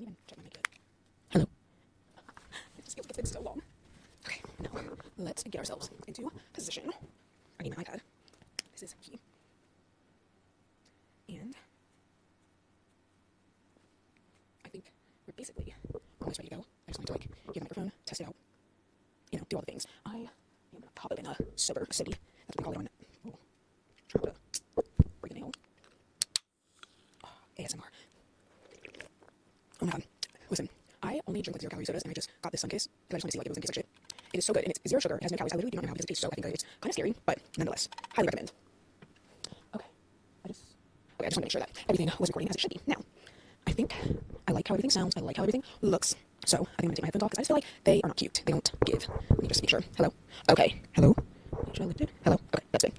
can even check my mic yet. Hello. This feels like it's been so long. Okay, now let's get ourselves into position. I need my iPad. This is key. And I think we're basically almost ready to go. I just wanted to get the microphone, test it out, do all the things. I am gonna pop it in a sober city. That's what we call it on it. Oh, trying to break a nail. Oh, ASMR. Oh my god. Listen, I only drink 0-calorie sodas, and I just got this Sunkist because I just want to see it was going to taste like shit. It is so good, and it's 0 sugar. It has no calories. I literally do not know how because it tastes so effing good. It's kind of scary, but nonetheless, highly recommend. Okay, I just want to make sure that everything was recording as it should be. Now, I think I like how everything sounds. I like how everything looks. So I think I'm gonna take my headphones off because I just feel like they are not cute. They don't give. Let me just make sure. Hello. Okay. Hello. Should I lift it? Hello. Okay, that's good.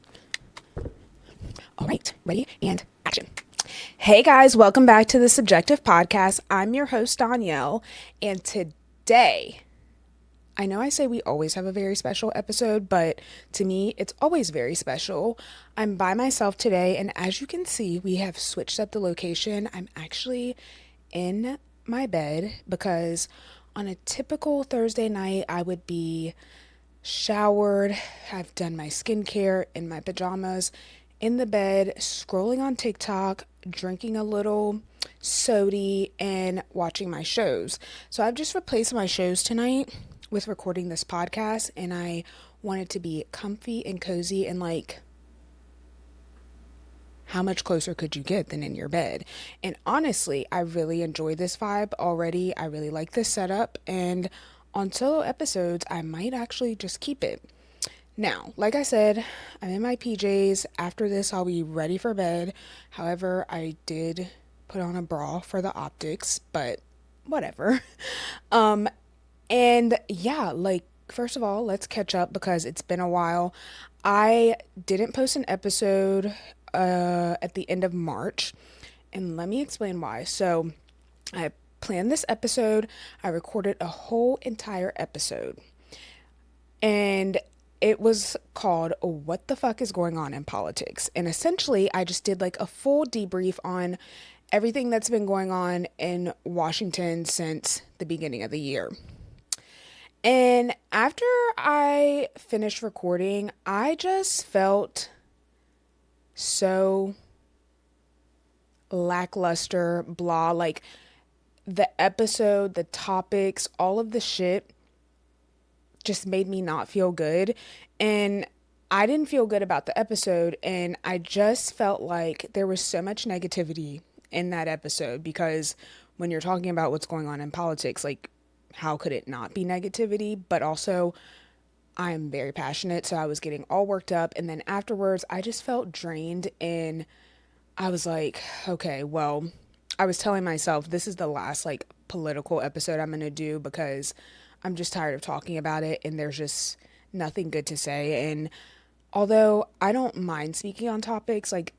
All right. Ready and action. Hey guys, welcome back to the Subjective Podcast. I'm your host, Donyelle, and today, I know I say we always have a very special episode, but to me, it's always very special. I'm by myself today, and as you can see, we have switched up the location. I'm actually in my bed because on a typical Thursday night, I would be showered, I've done my skincare in my pajamas, in the bed, scrolling on TikTok, drinking a little soda, and watching my shows. So I've just replaced my shows tonight with recording this podcast, and I want it to be comfy and cozy, and like, how much closer could you get than in your bed? And honestly, I really enjoy this vibe already. I really like this setup, and on solo episodes, I might actually just keep it. Now, like I said, I'm in my PJs. After this, I'll be ready for bed. However, I did put on a bra for the optics, but whatever. And yeah, like, first of all, let's catch up because it's been a while. I didn't post an episode at the end of March, and let me explain why. So, I planned this episode, I recorded a whole entire episode, and it was called What the Fuck is Going On in Politics? And essentially, I just did like a full debrief on everything that's been going on in Washington since the beginning of the year. And after I finished recording, I just felt so lackluster, blah. Like the episode, the topics, all of the shit just made me not feel good. And I didn't feel good about the episode. And I just felt like there was so much negativity in that episode because when you're talking about what's going on in politics, like, how could it not be negativity? But also, I'm very passionate, so I was getting all worked up. And then afterwards, I just felt drained. And I was like, okay, well, I was telling myself this is the last like political episode I'm going to do because I'm just tired of talking about it and there's just nothing good to say. And although I don't mind speaking on topics, like,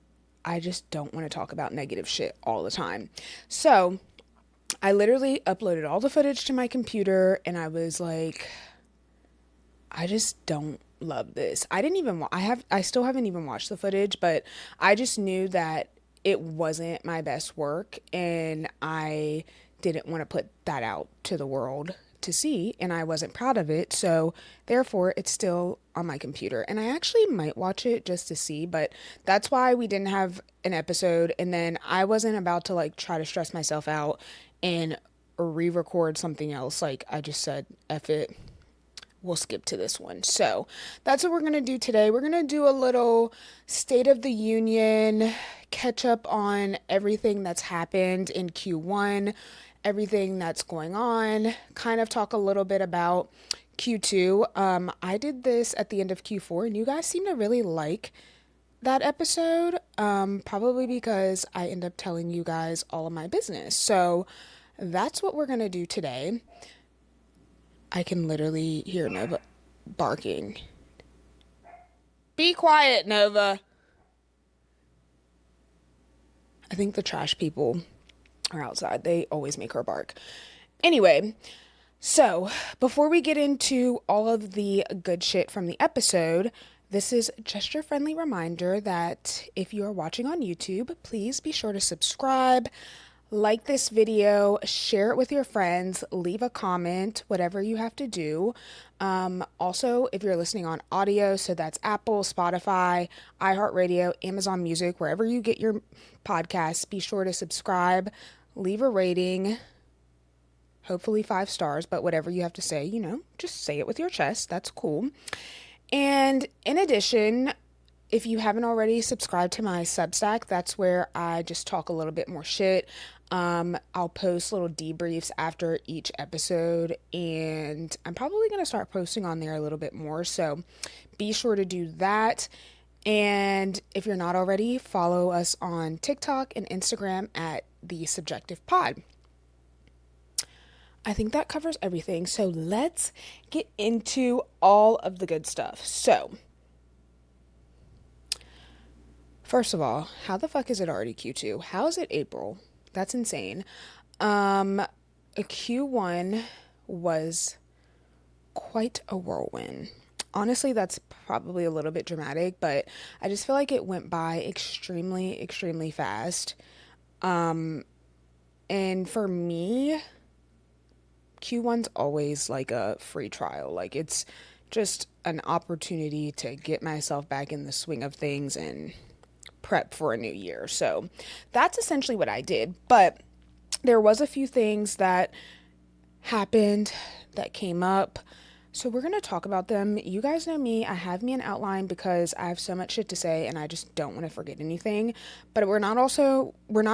I just don't want to talk about negative shit all the time. So I literally uploaded all the footage to my computer and I was like, I just don't love this. I still haven't even watched the footage, but I just knew that it wasn't my best work and I didn't want to put that out to the world to see, and I wasn't proud of it, so therefore it's still on my computer. And I actually might watch it just to see, but that's why we didn't have an episode. And then I wasn't about to like try to stress myself out and re-record something else. Like, I just said, F it, we'll skip to this one. So that's what we're gonna do today. We're gonna do a little State of the Union, catch up on everything that's happened in Q1, everything that's going on, kind of talk a little bit about Q2. I did this at the end of Q4 and you guys seem to really like that episode, probably because I end up telling you guys all of my business. So that's what we're gonna do today. I can literally hear Nova barking. Be quiet, Nova. I think the trash people are outside. They always make her bark. Anyway, so before we get into all of the good shit from the episode, this is just your friendly reminder that if you are watching on YouTube, please be sure to subscribe, like this video, share it with your friends, leave a comment, whatever you have to do. Also, if you're listening on audio, so that's Apple, Spotify, iHeartRadio, Amazon Music, wherever you get your podcasts, be sure to subscribe, leave a rating, hopefully 5 stars, but whatever you have to say, just say it with your chest. That's cool. And in addition, if you haven't already subscribed to my Substack, that's where I just talk a little bit more shit. I'll post little debriefs after each episode, and I'm probably going to start posting on there a little bit more. So be sure to do that. And if you're not already, follow us on TikTok and Instagram at The Subjective Pod. I think that covers everything. So let's get into all of the good stuff. So, first of all, how the fuck is it already Q2? How is it April? That's insane. A Q1 was quite a whirlwind. Honestly, that's probably a little bit dramatic, but I just feel like it went by extremely, extremely fast. And for me, Q1's always like a free trial. Like, it's just an opportunity to get myself back in the swing of things and prep for a new year. So that's essentially what I did. But there was a few things that happened that came up. So we're going to talk about them. You guys know me. I have me an outline because I have so much shit to say and I just don't want to forget anything. But we're not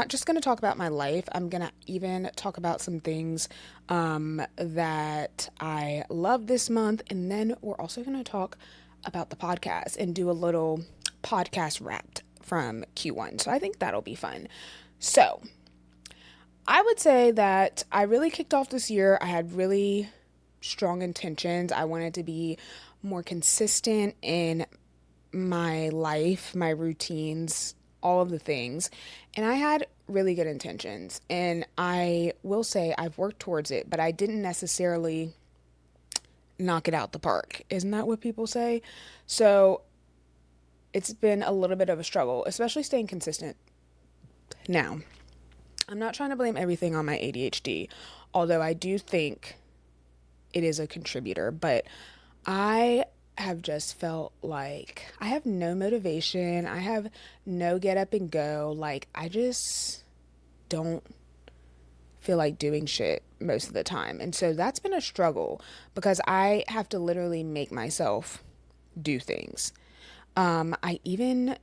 just going to talk about my life. I'm going to even talk about some things that I love this month. And then we're also going to talk about the podcast and do a little podcast wrapped from Q1. So I think that'll be fun. So I would say that I really kicked off this year. I had really strong intentions. I wanted to be more consistent in my life, my routines, all of the things. And I had really good intentions. And I will say I've worked towards it, but I didn't necessarily knock it out the park. Isn't that what people say? So it's been a little bit of a struggle, especially staying consistent. Now, I'm not trying to blame everything on my ADHD, although I do think it is a contributor, but I have just felt like I have no motivation. I have no get up and go. Like, I just don't feel like doing shit most of the time. And so that's been a struggle because I have to literally make myself do things. I even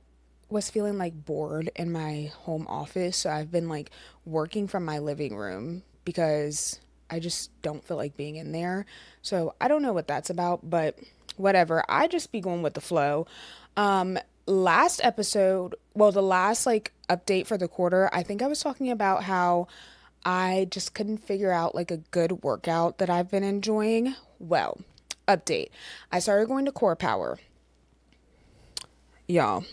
was feeling like bored in my home office. So I've been like working from my living room because I just don't feel like being in there. So I don't know what that's about, but whatever. I just be going with the flow. Last episode, well, the last like update for the quarter, I think I was talking about how I just couldn't figure out like a good workout that I've been enjoying. Well, update. I started going to Core Power. Y'all,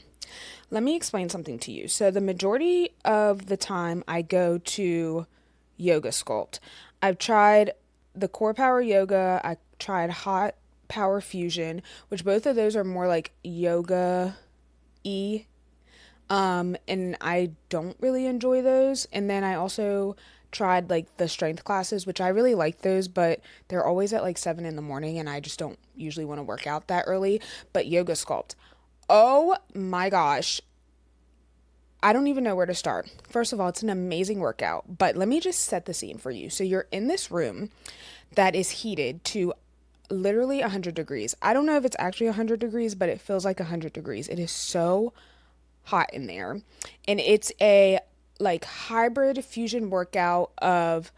let me explain something to you. So the majority of the time I go to Yoga Sculpt. I've tried the Core Power Yoga. I tried Hot Power Fusion, which both of those are more like yoga-y. And I don't really enjoy those. And then I also tried like the strength classes, which I really like those, but they're always at like 7 in the morning and I just don't usually want to work out that early. But Yoga Sculpt, oh my gosh, I don't even know where to start. First of all, it's an amazing workout, but let me just set the scene for you. So you're in this room that is heated to literally 100 degrees. I don't know if it's actually 100 degrees, but it feels like 100 degrees. It is so hot in there. And it's a like hybrid fusion workout of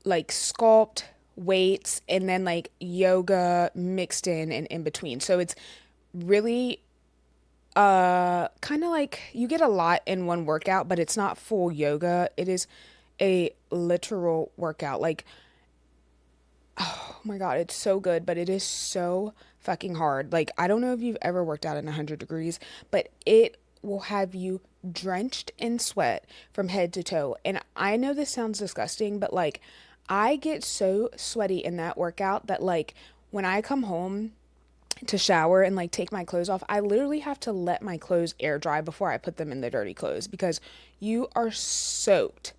like sculpt, weights, and then like yoga mixed in and in between. So it's really kind of like you get a lot in one workout, but it's not full yoga. It is a literal workout. Like, oh my God, it's so good, but it is so fucking hard. Like, I don't know if you've ever worked out in 100 degrees, but it will have you drenched in sweat from head to toe. And I know this sounds disgusting, but like, I get so sweaty in that workout that like when I come home to shower and like take my clothes off, I literally have to let my clothes air dry before I put them in the dirty clothes because you are soaked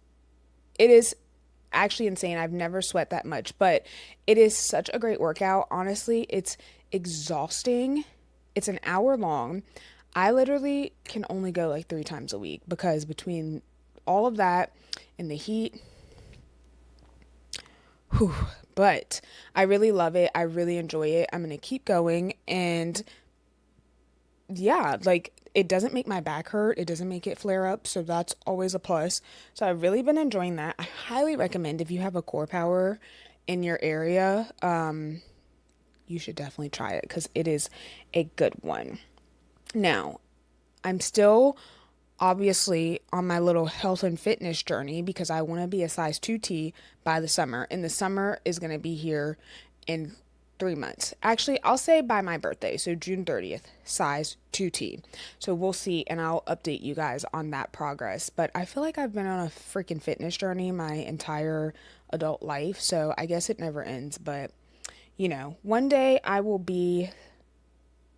it is actually insane. I've never sweat that much, but it is such a great workout. Honestly, it's exhausting. It's an hour long. I literally can only go like 3 times a week because between all of that and the heat, whew, but I really love it. I really enjoy it. I'm going to keep going. And yeah, like it doesn't make my back hurt. It doesn't make it flare up. So that's always a plus. So I've really been enjoying that. I highly recommend if you have a core power in your area, you should definitely try it because it is a good one. Now, I'm still obviously on my little health and fitness journey because I want to be a size 2T by the summer. And the summer is going to be here in 3 months. Actually, I'll say by my birthday, so June 30th, size 2T. So we'll see, and I'll update you guys on that progress. But I feel like I've been on a freaking fitness journey my entire adult life, so I guess it never ends. But, one day I will be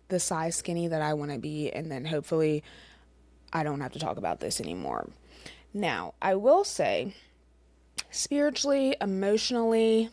the size skinny that I want to be, and then hopefully I don't have to talk about this anymore. Now, I will say, spiritually, emotionally,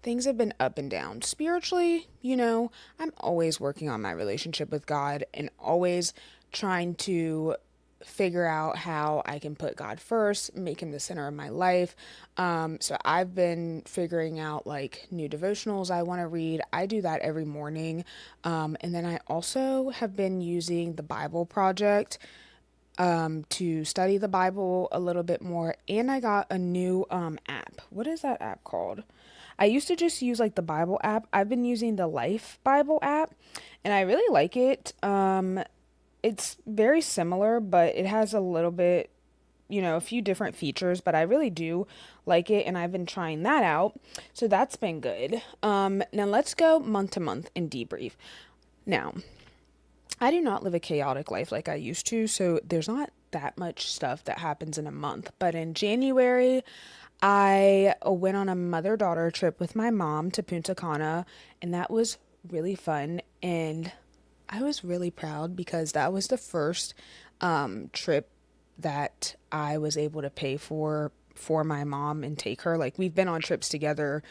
things have been up and down. Spiritually, I'm always working on my relationship with God and always trying to figure out how I can put God first, make him the center of my life. So I've been figuring out like new devotionals I want to read. I do that every morning. And then I also have been using the Bible Project to study the Bible a little bit more. And I got a new app. What is that app called? I used to just use like the Bible app. I've been using the Life Bible app and I really like it. It's very similar, but it has a little bit, a few different features, but I really do like it and I've been trying that out. So that's been good. Now let's go month to month and debrief. Now, I do not live a chaotic life like I used to, so there's not that much stuff that happens in a month. But in January, I went on a mother-daughter trip with my mom to Punta Cana, and that was really fun. And I was really proud because that was the first trip that I was able to pay for my mom and take her. Like we've been on trips together,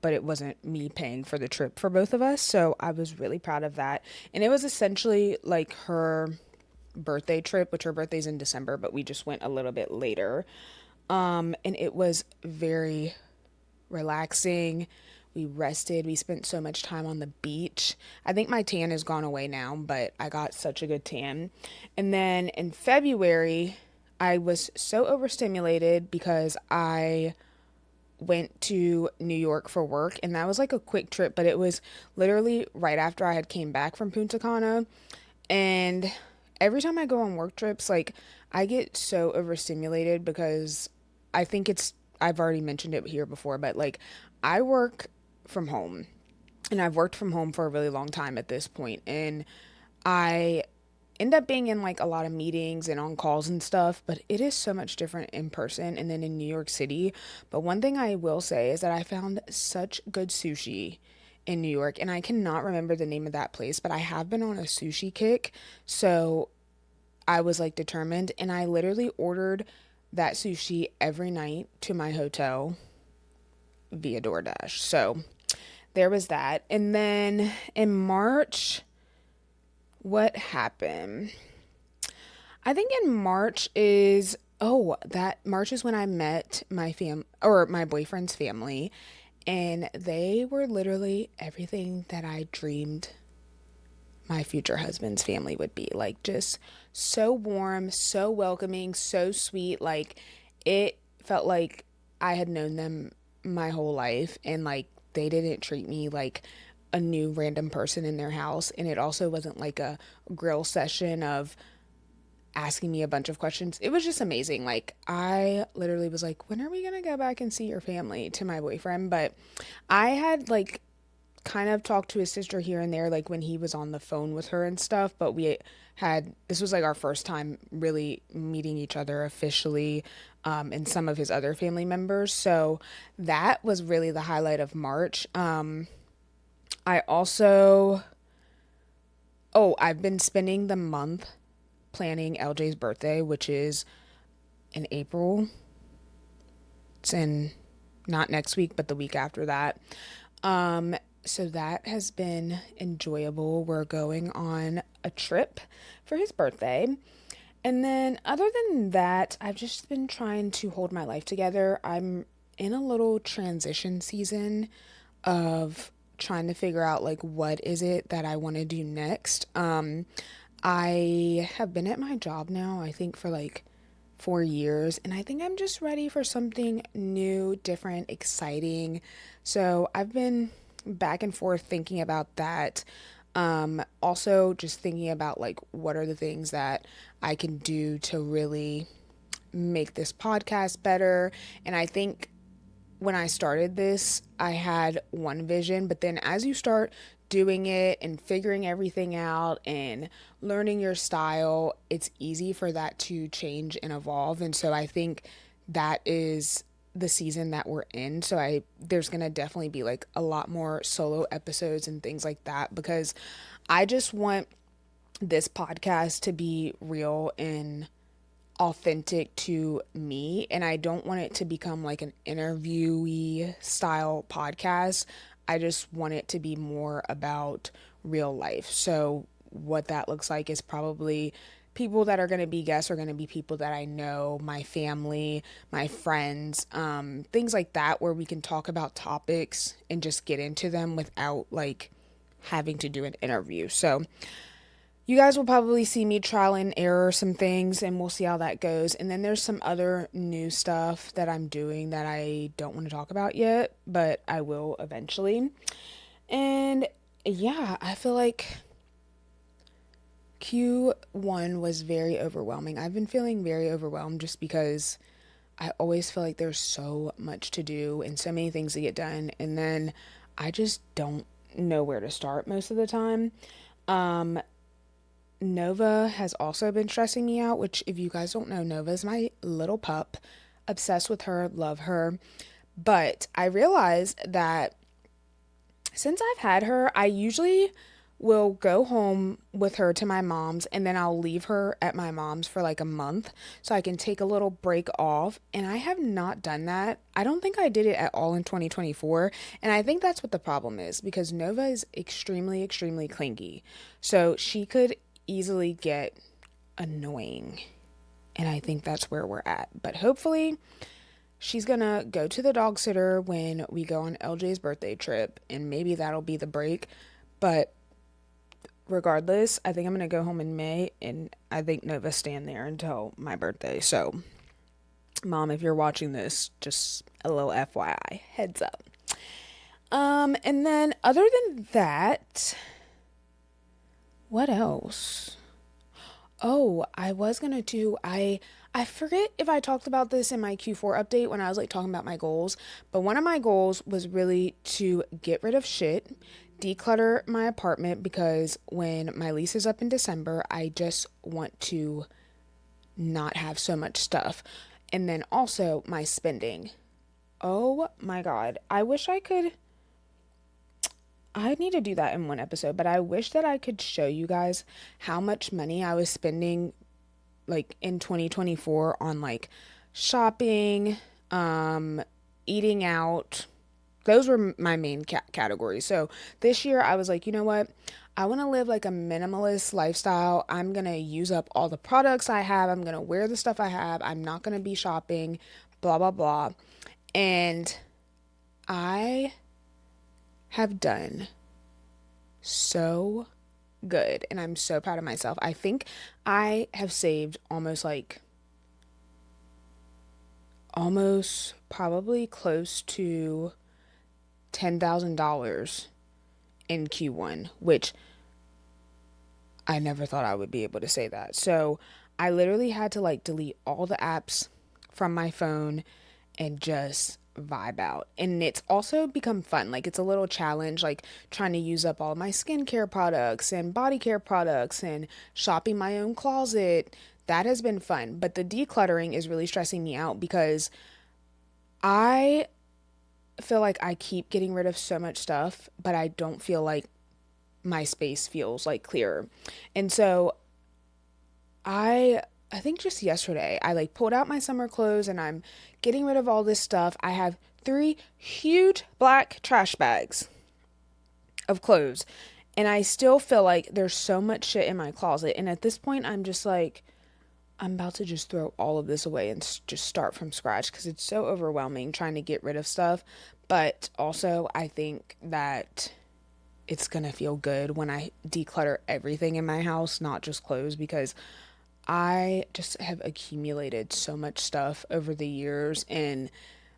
but it wasn't me paying for the trip for both of us. So I was really proud of that. And it was essentially like her birthday trip, which her birthday's in December, but we just went a little bit later. And it was very relaxing. We rested. We spent so much time on the beach. I think my tan has gone away now, but I got such a good tan. And then in February, I was so overstimulated because I went to New York for work and that was like a quick trip, but it was literally right after I had came back from Punta Cana. And every time I go on work trips, like I get so overstimulated because I think I've already mentioned it here before, but like I work from home and I've worked from home for a really long time at this point, and I end up being in like a lot of meetings and on calls and stuff, but it is so much different in person and then in New York City. But one thing I will say is that I found such good sushi in New York, and I cannot remember the name of that place, but I have been on a sushi kick. So I was like determined, and I literally ordered that sushi every night to my hotel via DoorDash. So there was that. And then in March, what happened? I think in March is that March is when I met my boyfriend's family, and they were literally everything that I dreamed my future husband's family would be. Like just so warm, so welcoming, so sweet. Like it felt like I had known them my whole life, and like they didn't treat me like a new random person in their house. And it also wasn't like a grill session of asking me a bunch of questions. It was just amazing. Like I literally was like, when are we gonna go back and see your family, to my boyfriend? But I had like kind of talked to his sister here and there, like when he was on the phone with her and stuff, but this was like our first time really meeting each other officially, and some of his other family members. So that was really the highlight of March. I also, I've been spending the month planning LJ's birthday, which is in April. That's in not next week, but the week after that. So that has been enjoyable. We're going on a trip for his birthday. And then, other than that, I've just been trying to hold my life together. I'm in a little transition season of trying to figure out like what is it that I want to do next. I have been at my job now, I think for like 4 years, and I think I'm just ready for something new, different, exciting. So I've been back and forth thinking about that. Also just thinking about like what are the things that I can do to really make this podcast better. And I think when I started this, I had one vision, but then as you start doing it and figuring everything out and learning your style, it's easy for that to change and evolve. And so I think that is the season that we're in. So there's going to definitely be like a lot more solo episodes and things like that, because I just want this podcast to be real and authentic to me, and I don't want it to become like an interviewee style podcast. I just want it to be more about real life. So what that looks like is probably people that are going to be guests are going to be people that I know, my family, my friends, things like that, where we can talk about topics and just get into them without like having to do an interview. So you guys will probably see me trial and error some things, and we'll see how that goes. And then there's some other new stuff that I'm doing that I don't want to talk about yet, but I will eventually. And yeah, I feel like Q1 was very overwhelming. I've been feeling very overwhelmed just because I always feel like there's so much to do and so many things to get done. And then I just don't know where to start most of the time. Nova has also been stressing me out, which, if you guys don't know, Nova is my little pup. Obsessed with her, love her. But I realized that since I've had her, I usually will go home with her to my mom's, and then I'll leave her at my mom's for like a month so I can take a little break off. And I have not done that. I don't think I did it at all in 2024. And I think that's what the problem is, because Nova is extremely, extremely clingy. So she could easily get annoying. And I think that's where we're at. But hopefully she's gonna go to the dog sitter when we go on LJ's birthday trip, and maybe that'll be the break. But regardless, I think I'm gonna go home in May, and I think Nova's staying there until my birthday. So Mom, if you're watching this, just a little FYI, heads up. And then other than that, what else? Oh, I was gonna do I forget if I talked about this in my Q4 update when I was like talking about my goals, but one of my goals was really to get rid of shit, declutter my apartment, because when my lease is up in December, I just want to not have so much stuff. And then also my spending. Oh my God. I need to do that in one episode, but I wish that I could show you guys how much money I was spending like in 2024 on like shopping, eating out. Those were my main categories. So this year I was like, you know what? I want to live like a minimalist lifestyle. I'm going to use up all the products I have. I'm going to wear the stuff I have. I'm not going to be shopping, blah, blah, blah. And I have done so good, and I'm so proud of myself. I think I have saved almost probably close to $10,000 in Q1, which I never thought I would be able to say that. So I literally had to like delete all the apps from my phone and just vibe out. And it's also become fun. Like, it's a little challenge, like trying to use up all my skincare products and body care products and shopping my own closet. That has been fun. But the decluttering is really stressing me out because I feel like I keep getting rid of so much stuff, but I don't feel like my space feels like clearer. And so I I think just yesterday, I like pulled out my summer clothes and I'm getting rid of all this stuff. I have three huge black trash bags of clothes, and I still feel like there's so much shit in my closet. And at this point, I'm just like, I'm about to just throw all of this away and just start from scratch because it's so overwhelming trying to get rid of stuff. But also, I think that it's gonna feel good when I declutter everything in my house, not just clothes, because I just have accumulated so much stuff over the years. And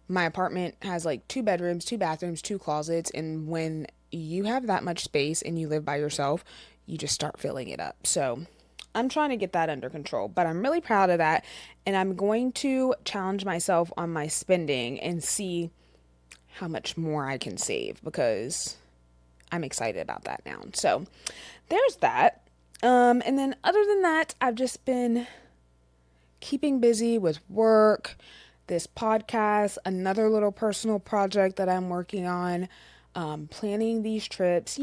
my apartment has like two bedrooms, two bathrooms, two closets. And when you have that much space and you live by yourself, you just start filling it up. So I'm trying to get that under control, but I'm really proud of that. And I'm going to challenge myself on my spending and see how much more I can save because I'm excited about that now. So there's that. And then other than that, I've just been keeping busy with work, this podcast, another little personal project that I'm working on, planning these trips,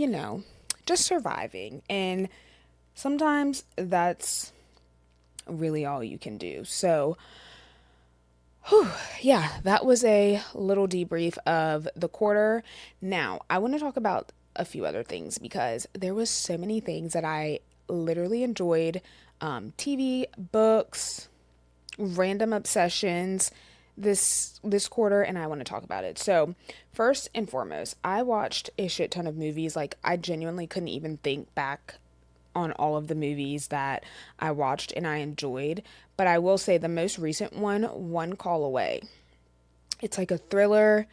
just surviving. And sometimes that's really all you can do. So, whew, yeah, that was a little debrief of the quarter. Now, I want to talk about a few other things because there was so many things that I literally enjoyed. TV, books, random obsessions this quarter, and I want to talk about it. So, first and foremost, I watched a shit ton of movies. Like I genuinely couldn't even think back on all of the movies that I watched and I enjoyed. But I will say the most recent one, One Call Away. It's like a thriller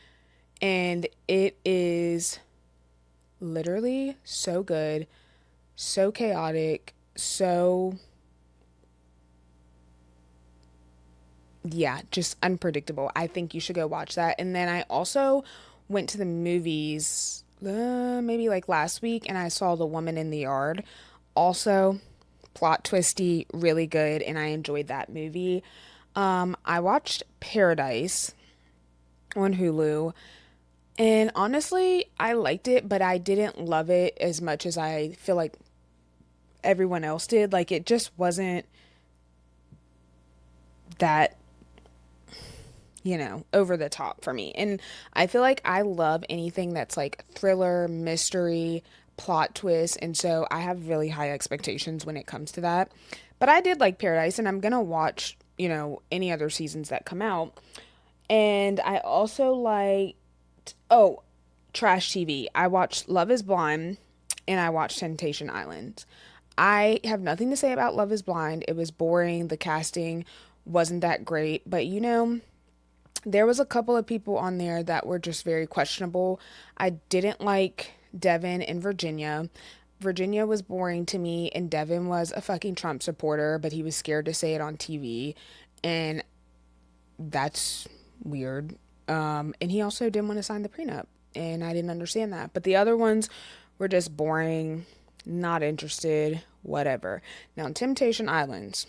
and it is literally so good, so chaotic, so yeah, just unpredictable. I think you should go watch that. And then I also went to the movies maybe like last week and I saw The Woman in the Yard. Also, plot twisty, really good, and I enjoyed that movie. I watched Paradise on Hulu, and honestly, I liked it, but I didn't love it as much as I feel like everyone else did. Like, it just wasn't that over the top for me. And I feel like I love anything that's like thriller, mystery, plot twist. And so I have really high expectations when it comes to that. But I did like Paradise and I'm going to watch, any other seasons that come out. And I also liked, oh, trash TV. I watched Love is Blind and I watched Temptation Island. I have nothing to say about Love is Blind. It was boring. The casting wasn't that great. But there was a couple of people on there that were just very questionable. I didn't like Devin and Virginia. Virginia was boring to me, and Devin was a fucking Trump supporter, but he was scared to say it on TV, and that's weird. And he also didn't want to sign the prenup, and I didn't understand that. But the other ones were just boring, not interested, whatever. Now, Temptation Islands.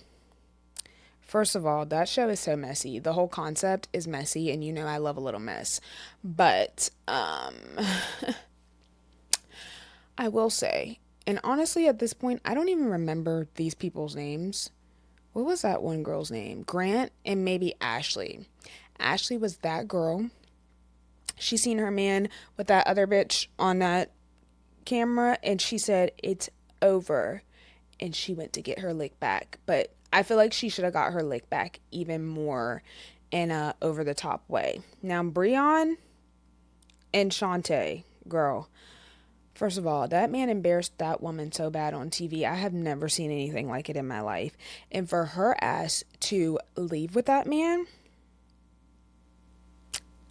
First of all, that show is so messy. The whole concept is messy, and I love a little mess. But I will say, and honestly, at this point, I don't even remember these people's names. What was that one girl's name? Grant and maybe Ashley. Ashley was that girl. She seen her man with that other bitch on that camera, and she said, "It's over." And she went to get her lick back. But I feel like she should have got her lick back even more in a over the top way. Now, Breon and Shantae, girl. First of all, that man embarrassed that woman so bad on TV. I have never seen anything like it in my life. And for her ass to leave with that man,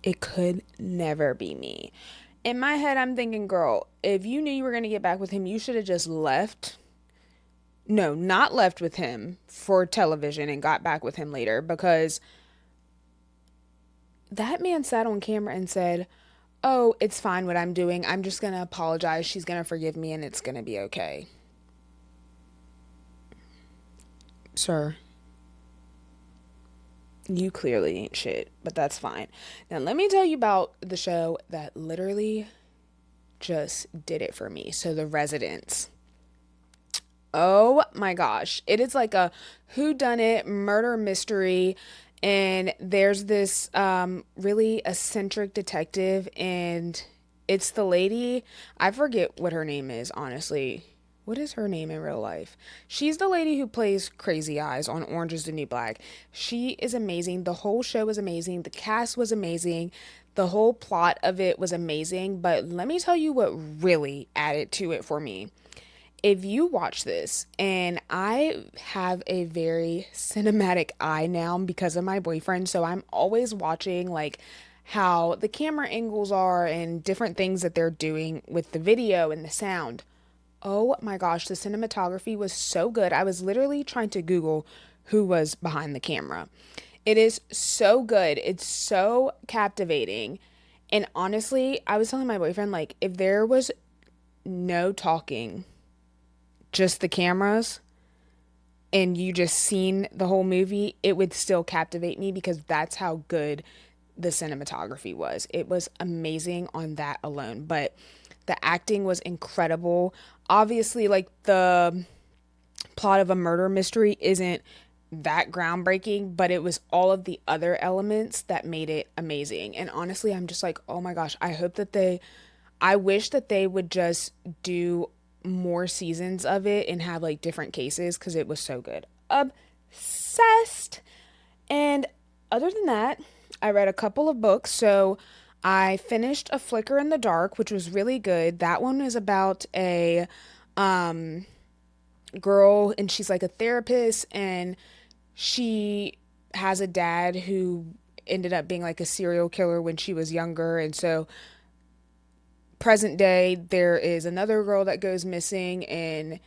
it could never be me. In my head, I'm thinking, girl, if you knew you were going to get back with him, you should have just left. No, not left with him for television and got back with him later, because that man sat on camera and said, "Oh, it's fine what I'm doing. I'm just going to apologize. She's going to forgive me and it's going to be okay." Sir, you clearly ain't shit, but that's fine. Now, let me tell you about the show that literally just did it for me. So, The Residents. Oh my gosh. It is like a whodunit murder mystery. And there's this really eccentric detective, and it's the lady. I forget what her name is, honestly. What is her name in real life? She's the lady who plays Crazy Eyes on Orange is the New Black. She is amazing. The whole show was amazing. The cast was amazing. The whole plot of it was amazing. But let me tell you what really added to it for me. If you watch this, and I have a very cinematic eye now because of my boyfriend, so I'm always watching like how the camera angles are and different things that they're doing with the video and the sound. Oh my gosh, the cinematography was so good. I was literally trying to Google who was behind the camera. It is so good. It's so captivating. And honestly, I was telling my boyfriend, like, if there was no talking, just the cameras, and you just seen the whole movie, it would still captivate me because that's how good the cinematography was. It was amazing on that alone. But the acting was incredible. Obviously, like the plot of a murder mystery isn't that groundbreaking, but it was all of the other elements that made it amazing. And honestly, I'm just like, oh my gosh, I wish that they would just do more seasons of it and have like different cases because it was so good. Obsessed. And other than that, I read a couple of books. So I finished A Flicker in the Dark, which was really good. That one is about a um, girl, and she's like a therapist, and she has a dad who ended up being like a serial killer when she was younger. And so present day there is another girl that goes missing, and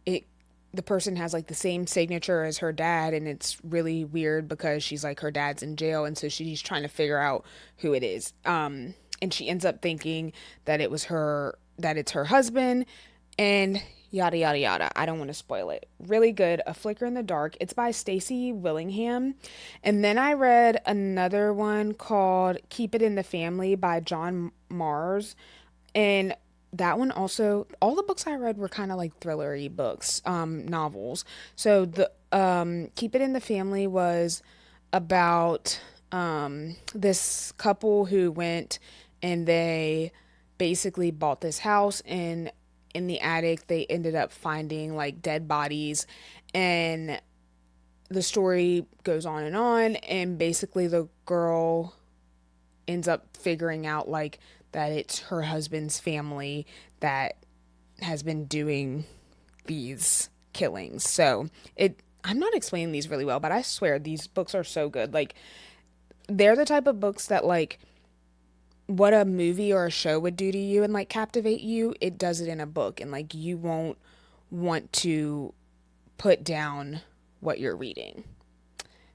it the person has like the same signature as her dad, and it's really weird because she's like her dad's in jail, and so she's trying to figure out who it is. And she ends up thinking that it's her husband, and yada yada yada. I don't want to spoil it. Really good. A Flicker in the Dark. It's by Stacey Willingham. And then I read another one called Keep It in the Family by John Mars. And that one also, all the books I read were kind of like thrillery books, novels. So the Keep It in the Family was about this couple who went and they basically bought this house, and in the attic they ended up finding like dead bodies, and the story goes on, and basically the girl ends up figuring out like that it's her husband's family that has been doing these killings. So it I'm not explaining these really well, but I swear these books are so good. Like they're the type of books that like what a movie or a show would do to you and like captivate you, it does it in a book, and like you won't want to put down what you're reading.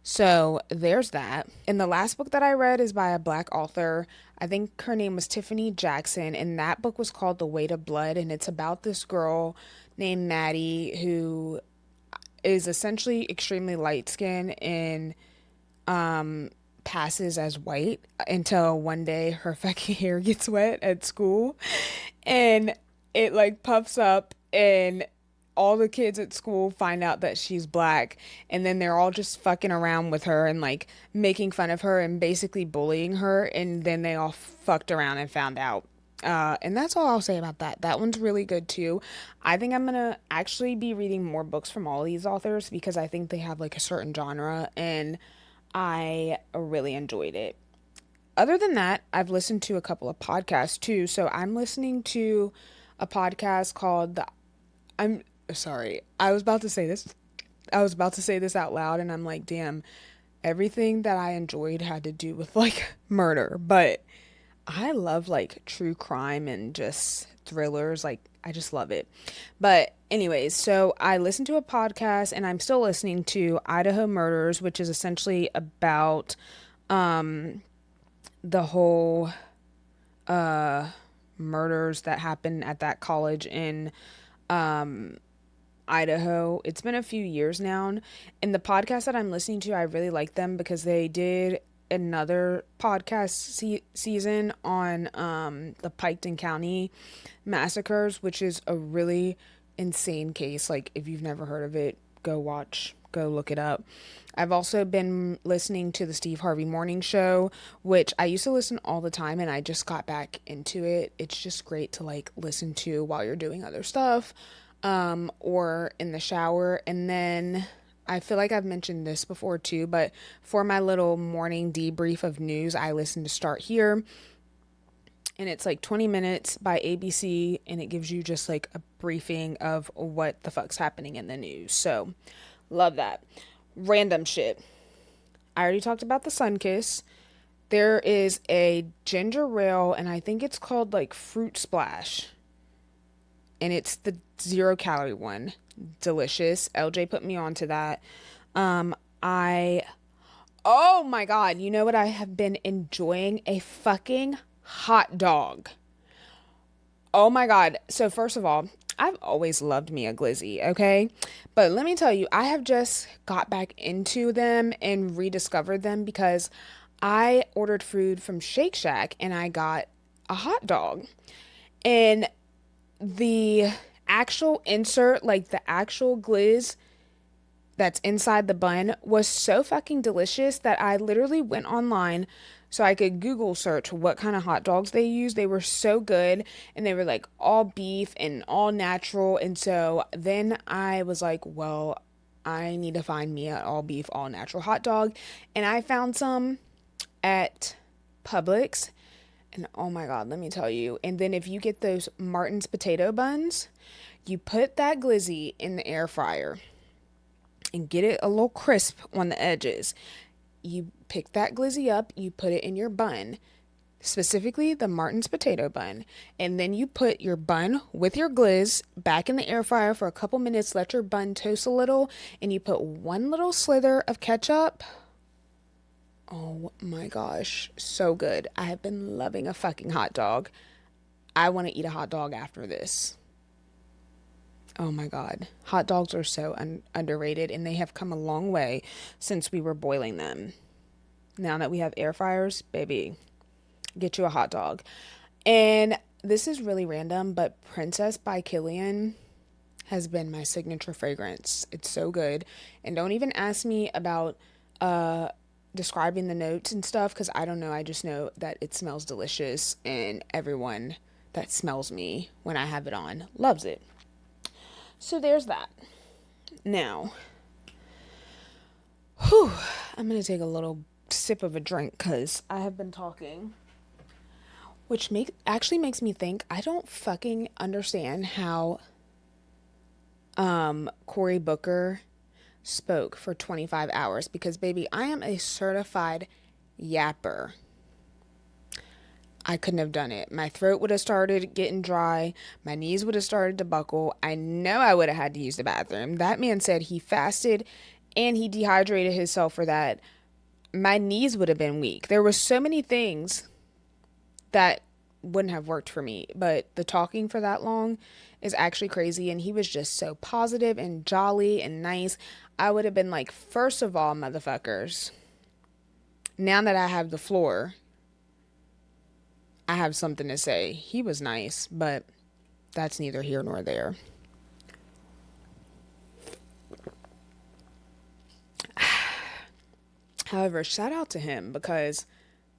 So there's that. And the last book that I read is by a black author. I think her name was Tiffany Jackson, and that book was called The Weight of Blood, and it's about this girl named Maddie who is essentially extremely light skinned and passes as white until one day her fucking hair gets wet at school, and it like puffs up, and all the kids at school find out that she's black, and then they're all just fucking around with her and like making fun of her and basically bullying her, and then they all fucked around and found out. And that's all I'll say about that. That one's really good too. I think I'm gonna actually be reading more books from all these authors because I think they have like a certain genre, and I really enjoyed it. Other than that, I've listened to a couple of podcasts too. So I'm listening to a podcast called I'm sorry. I was about to say this out loud, and I'm like, damn, everything that I enjoyed had to do with like murder. But I love like true crime and just thrillers. Like, I just love it. But, anyways, so I listened to a podcast, and I'm still listening to Idaho Murders, which is essentially about the whole murders that happened at that college in Idaho. It's been a few years now. And the podcast that I'm listening to, I really like them because they did another podcast season on the Piketon County massacres, which is a really insane case. Like, if you've never heard of it, go look it up. I've also been listening to the Steve Harvey Morning Show, which I used to listen all the time and I just got back into it. It's just great to like listen to while you're doing other stuff, or in the shower. And then I feel like I've mentioned this before too, but for my little morning debrief of news, I listen to Start Here, and it's like 20 minutes by ABC, and it gives you just like a briefing of what the fuck's happening in the news. So, love that. Random shit. I already talked about the Sunkiss. There is a ginger ale, and I think it's called like Fruit Splash, and it's the 0 calorie one. Delicious. LJ put me onto that. I Oh my god, you know what I have been enjoying? A fucking hot dog. Oh my god. So first of all, I've always loved me a glizzy, okay? But let me tell you, I have just got back into them and rediscovered them because I ordered food from Shake Shack and I got a hot dog. And the actual insert, like the actual glizz that's inside the bun, was so fucking delicious that I literally went online so I could Google search what kind of hot dogs they use. They were so good, and they were like all beef and all natural. And so then I was like, well, I need to find me an all beef, all natural hot dog. And I found some at Publix. And oh my God, let me tell you. And then if you get those Martin's potato buns, you put that glizzy in the air fryer and get it a little crisp on the edges. You pick that glizzy up, you put it in your bun, specifically the Martin's potato bun, and then you put your bun with your glizz back in the air fryer for a couple minutes, let your bun toast a little, and you put one little slither of ketchup. Oh my gosh, so good. I have been loving a fucking hot dog. I want to eat a hot dog after this. Oh my God. Hot dogs are so underrated, and they have come a long way since we were boiling them. Now that we have air fryers, baby, get you a hot dog. And this is really random, but Princess by Kilian has been my signature fragrance. It's so good. And don't even ask me about describing the notes and stuff, because I don't know. I just know that it smells delicious, and everyone that smells me when I have it on loves it. So there's that. Now, I'm going to take a little sip of a drink because I have been talking, which actually makes me think I don't fucking understand how Cory Booker spoke for 25 hours, because baby, I am a certified yapper. I couldn't have done it. My throat would have started getting dry. My knees would have started to buckle. I know I would have had to use the bathroom. That man said he fasted and he dehydrated himself for that. My knees would have been weak. There were so many things that wouldn't have worked for me, but the talking for that long is actually crazy. And he was just so positive and jolly and nice. I would have been like, first of all, motherfuckers, now that I have the floor, I have something to say. He was nice, but that's neither here nor there. However, shout out to him, because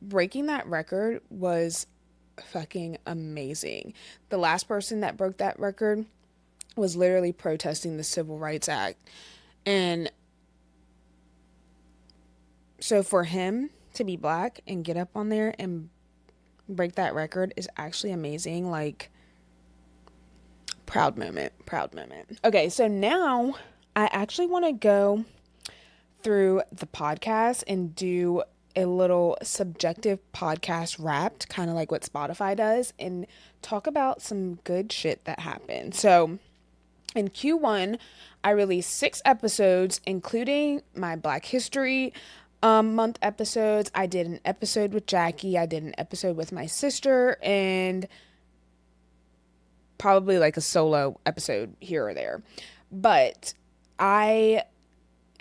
breaking that record was fucking amazing. The last person that broke that record was literally protesting the Civil Rights Act. And so for him to be black and get up on there and break that record is actually amazing. Like, proud moment. Okay, so now I actually want to go through the podcast and do a little subjective podcast wrapped, kind of like what Spotify does, and talk about some good shit that happened. So in Q1, I released 6 episodes, including my Black History month episodes. I did an episode with Jackie. I did an episode with my sister, and probably like a solo episode here or there. But I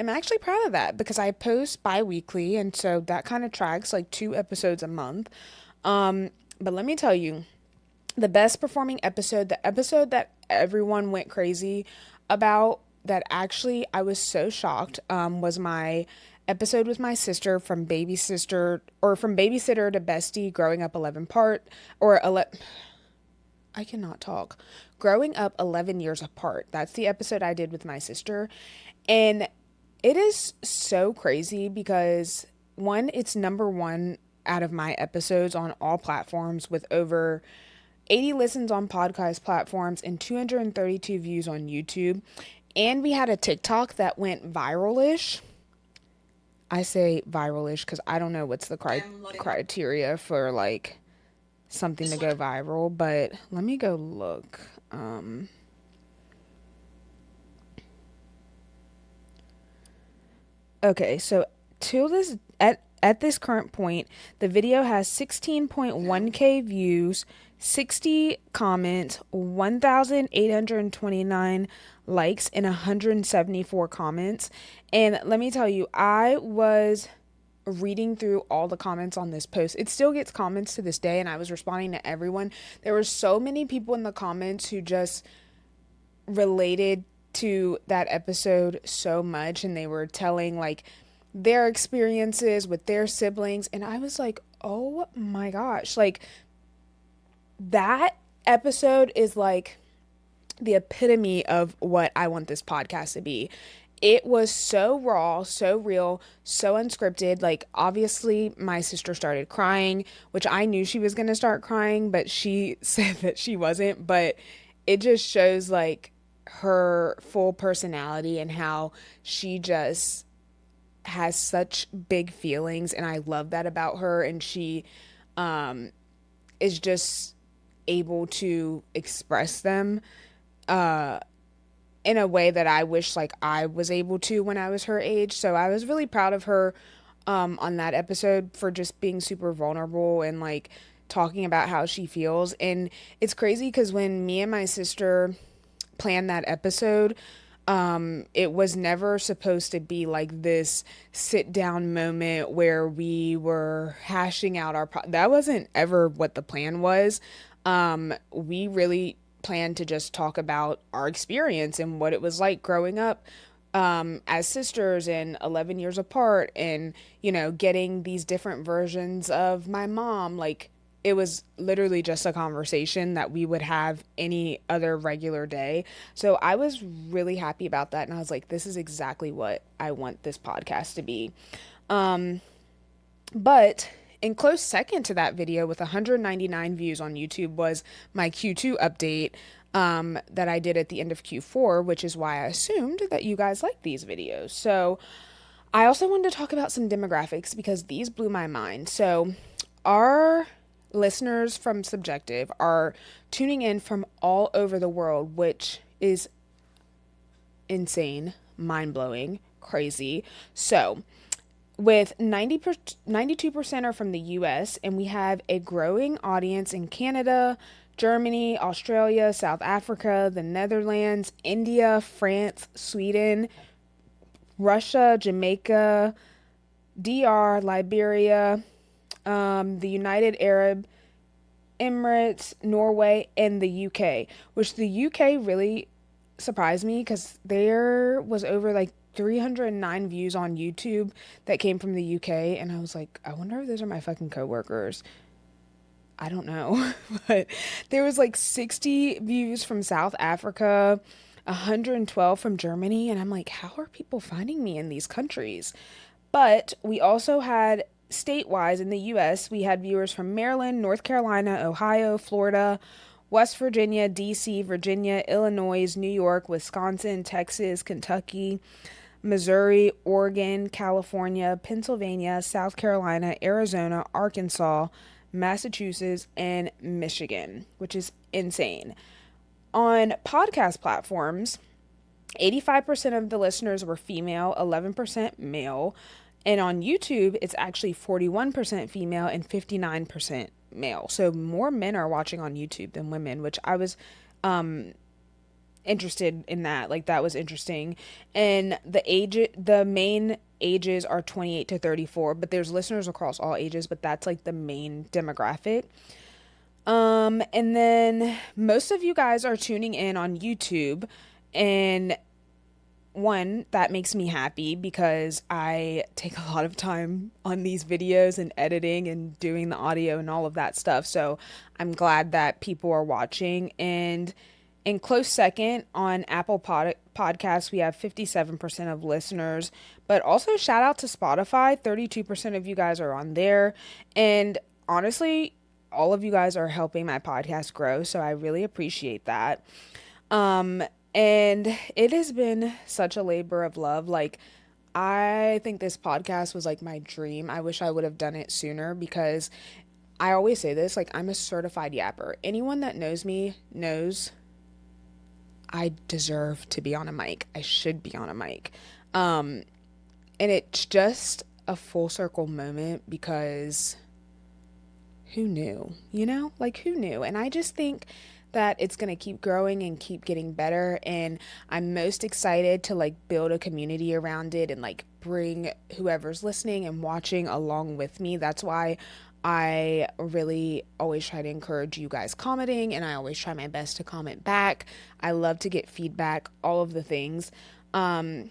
am actually proud of that, because I post bi-weekly, and so that kind of tracks like 2 episodes a month. But let me tell you, the best performing episode, the episode that everyone went crazy about, that actually I was so shocked, was my episode with my sister, from babysitter to bestie, growing up 11 part, or 11, I cannot talk. Growing up 11 years apart. That's the episode I did with my sister. And it is so crazy because, one, it's number one out of my episodes on all platforms, with over 80 listens on podcast platforms and 232 views on YouTube. And we had a TikTok that went viral-ish. I say viral-ish because I don't know what's the criteria for like something to go viral, but let me go look. Okay, so till this at this current point, the video has 16.1k views, 60 comments, 1,829 likes, and 174 comments. And let me tell you, I was reading through all the comments on this post. It still gets comments to this day, and I was responding to everyone. There were so many people in the comments who just related to that episode so much, and they were telling like their experiences with their siblings, and I was like, oh my gosh, like that episode is like the epitome of what I want this podcast to be. It was so raw, so real, so unscripted. Like, obviously, my sister started crying, which I knew she was going to start crying, but she said that she wasn't. But it just shows, like, her full personality and how she just has such big feelings. And I love that about her. And she is just able to express them in a way that I wish like I was able to when I was her age. So I was really proud of her on that episode for just being super vulnerable and like talking about how she feels. And it's crazy because when me and my sister planned that episode, it was never supposed to be like this sit down moment where we were hashing out that wasn't ever what the plan was. We really planned to just talk about our experience and what it was like growing up as sisters and 11 years apart, and getting these different versions of my mom. Like, it was literally just a conversation that we would have any other regular day. So I was really happy about that, and I was like, this is exactly what I want this podcast to be. But in close second to that video with 199 views on YouTube was my Q2 update that I did at the end of Q4, which is why I assumed that you guys like these videos. So I also wanted to talk about some demographics because these blew my mind. So our listeners from Subjective are tuning in from all over the world, which is insane, mind-blowing, crazy. So with 92% are from the US, and we have a growing audience in Canada, Germany, Australia, South Africa, the Netherlands, India, France, Sweden, Russia, Jamaica, DR, Liberia, the United Arab Emirates, Norway, and the UK, which the UK really surprised me because there was over like 309 views on YouTube that came from the UK, and I was like, I wonder if those are my fucking coworkers. I don't know. But there was like 60 views from South Africa, 112 from Germany, and I'm like, how are people finding me in these countries? But we also had statewide in the US, we had viewers from Maryland, North Carolina, Ohio, Florida, West Virginia, DC, Virginia, Illinois, New York, Wisconsin, Texas, Kentucky, Missouri, Oregon, California, Pennsylvania, South Carolina, Arizona, Arkansas, Massachusetts, and Michigan, which is insane. On podcast platforms, 85% of the listeners were female, 11% male. And on YouTube, it's actually 41% female and 59% male. So more men are watching on YouTube than women, which I was interested in that. Like, that was interesting. And the main ages are 28 to 34, but there's listeners across all ages, but that's like the main demographic. And then most of you guys are tuning in on YouTube, and one, that makes me happy because I take a lot of time on these videos and editing and doing the audio and all of that stuff. So I'm glad that people are watching. And in close second on Apple Podcasts, we have 57% of listeners. But also shout out to Spotify. 32% of you guys are on there. And honestly, all of you guys are helping my podcast grow. So I really appreciate that. Um, and it has been such a labor of love. Like, I think this podcast was like my dream. I wish I would have done it sooner because I always say this, like, I'm a certified yapper. Anyone that knows me knows I deserve to be on a mic. I should be on a mic. Um, and it's just a full circle moment because who knew, you know? Like, who knew? And I just think that it's going to keep growing and keep getting better. And I'm most excited to like build a community around it and like bring whoever's listening and watching along with me. That's why I really always try to encourage you guys commenting, and I always try my best to comment back. I love to get feedback, all of the things. Um,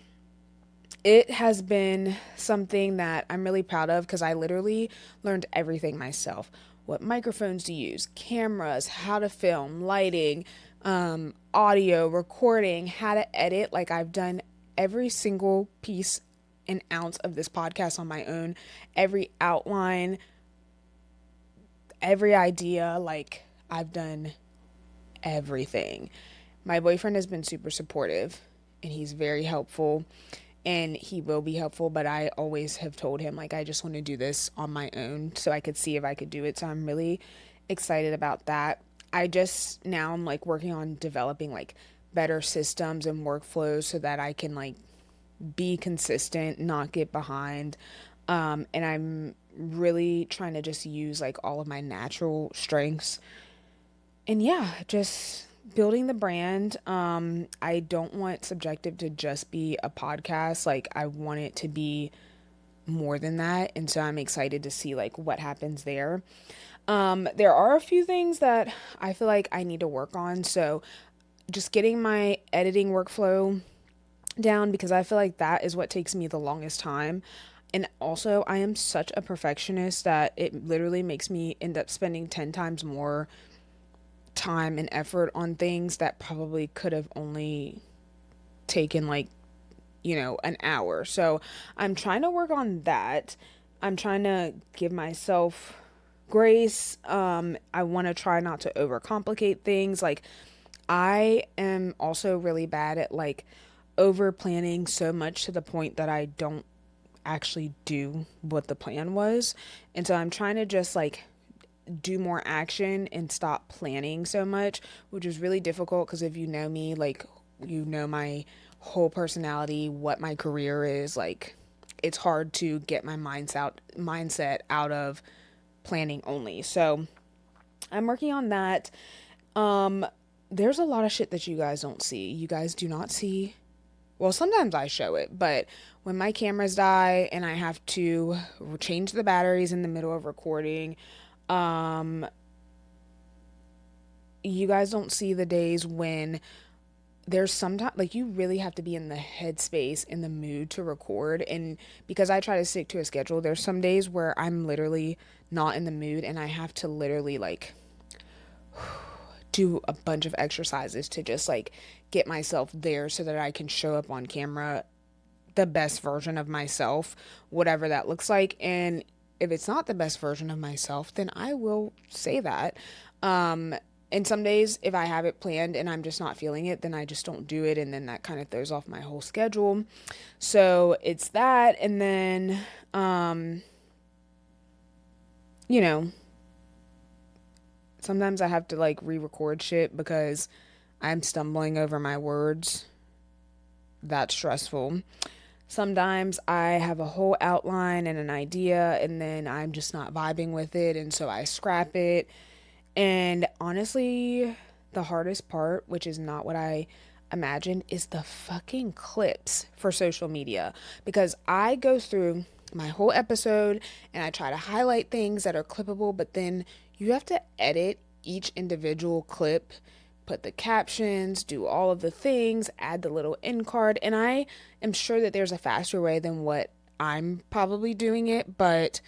it has been something that I'm really proud of because I literally learned everything myself. What microphones to use, cameras, how to film, lighting, audio, recording, how to edit. Like, I've done every single piece and ounce of this podcast on my own, every outline, every idea. Like, I've done everything. My boyfriend has been super supportive and he's very helpful, and he will be helpful, but I always have told him like I just want to do this on my own so I could see if I could do it. So I'm really excited about that. I just now I'm like working on developing like better systems and workflows so that I can like be consistent, not get behind. And I'm really trying to just use like all of my natural strengths. And yeah, just building the brand. I don't want Subjective to just be a podcast. Like, I want it to be more than that. And so I'm excited to see like what happens there. There are a few things that I feel like I need to work on. So just getting my editing workflow down, because I feel like that is what takes me the longest time. And also, I am such a perfectionist that it literally makes me end up spending 10 times more time and effort on things that probably could have only taken like, an hour. So I'm trying to work on that. I'm trying to give myself grace. I want to try not to overcomplicate things. Like, I am also really bad at like over planning so much to the point that I don't actually do what the plan was. And so I'm trying to just like do more action and stop planning so much, which is really difficult because if you know me, like, you know my whole personality, what my career is, like, it's hard to get my mindset out of planning only. So I'm working on that. Um, there's a lot of shit that you guys don't see. You guys do not see. Well, sometimes I show it, but when my cameras die and I have to change the batteries in the middle of recording, um, you guys don't see the days when there's sometimes like you really have to be in the headspace, in the mood to record. And because I try to stick to a schedule, there's some days where I'm literally not in the mood and I have to literally like do a bunch of exercises to just like get myself there so that I can show up on camera the best version of myself, whatever that looks like. And if it's not the best version of myself, then I will say that. Um, and some days, if I have it planned and I'm just not feeling it, then I just don't do it. And then that kind of throws off my whole schedule. So it's that. And then, um, you know, sometimes I have to like re record shit because I'm stumbling over my words. That's stressful. Sometimes I have a whole outline and an idea, and then I'm just not vibing with it, and so I scrap it. And honestly, the hardest part, which is not what I imagined, is the fucking clips for social media. Because I go through my whole episode and I try to highlight things that are clippable, but then you have to edit each individual clip, put the captions, do all of the things, add the little end card. And I am sure that there's a faster way than what I'm probably doing it, but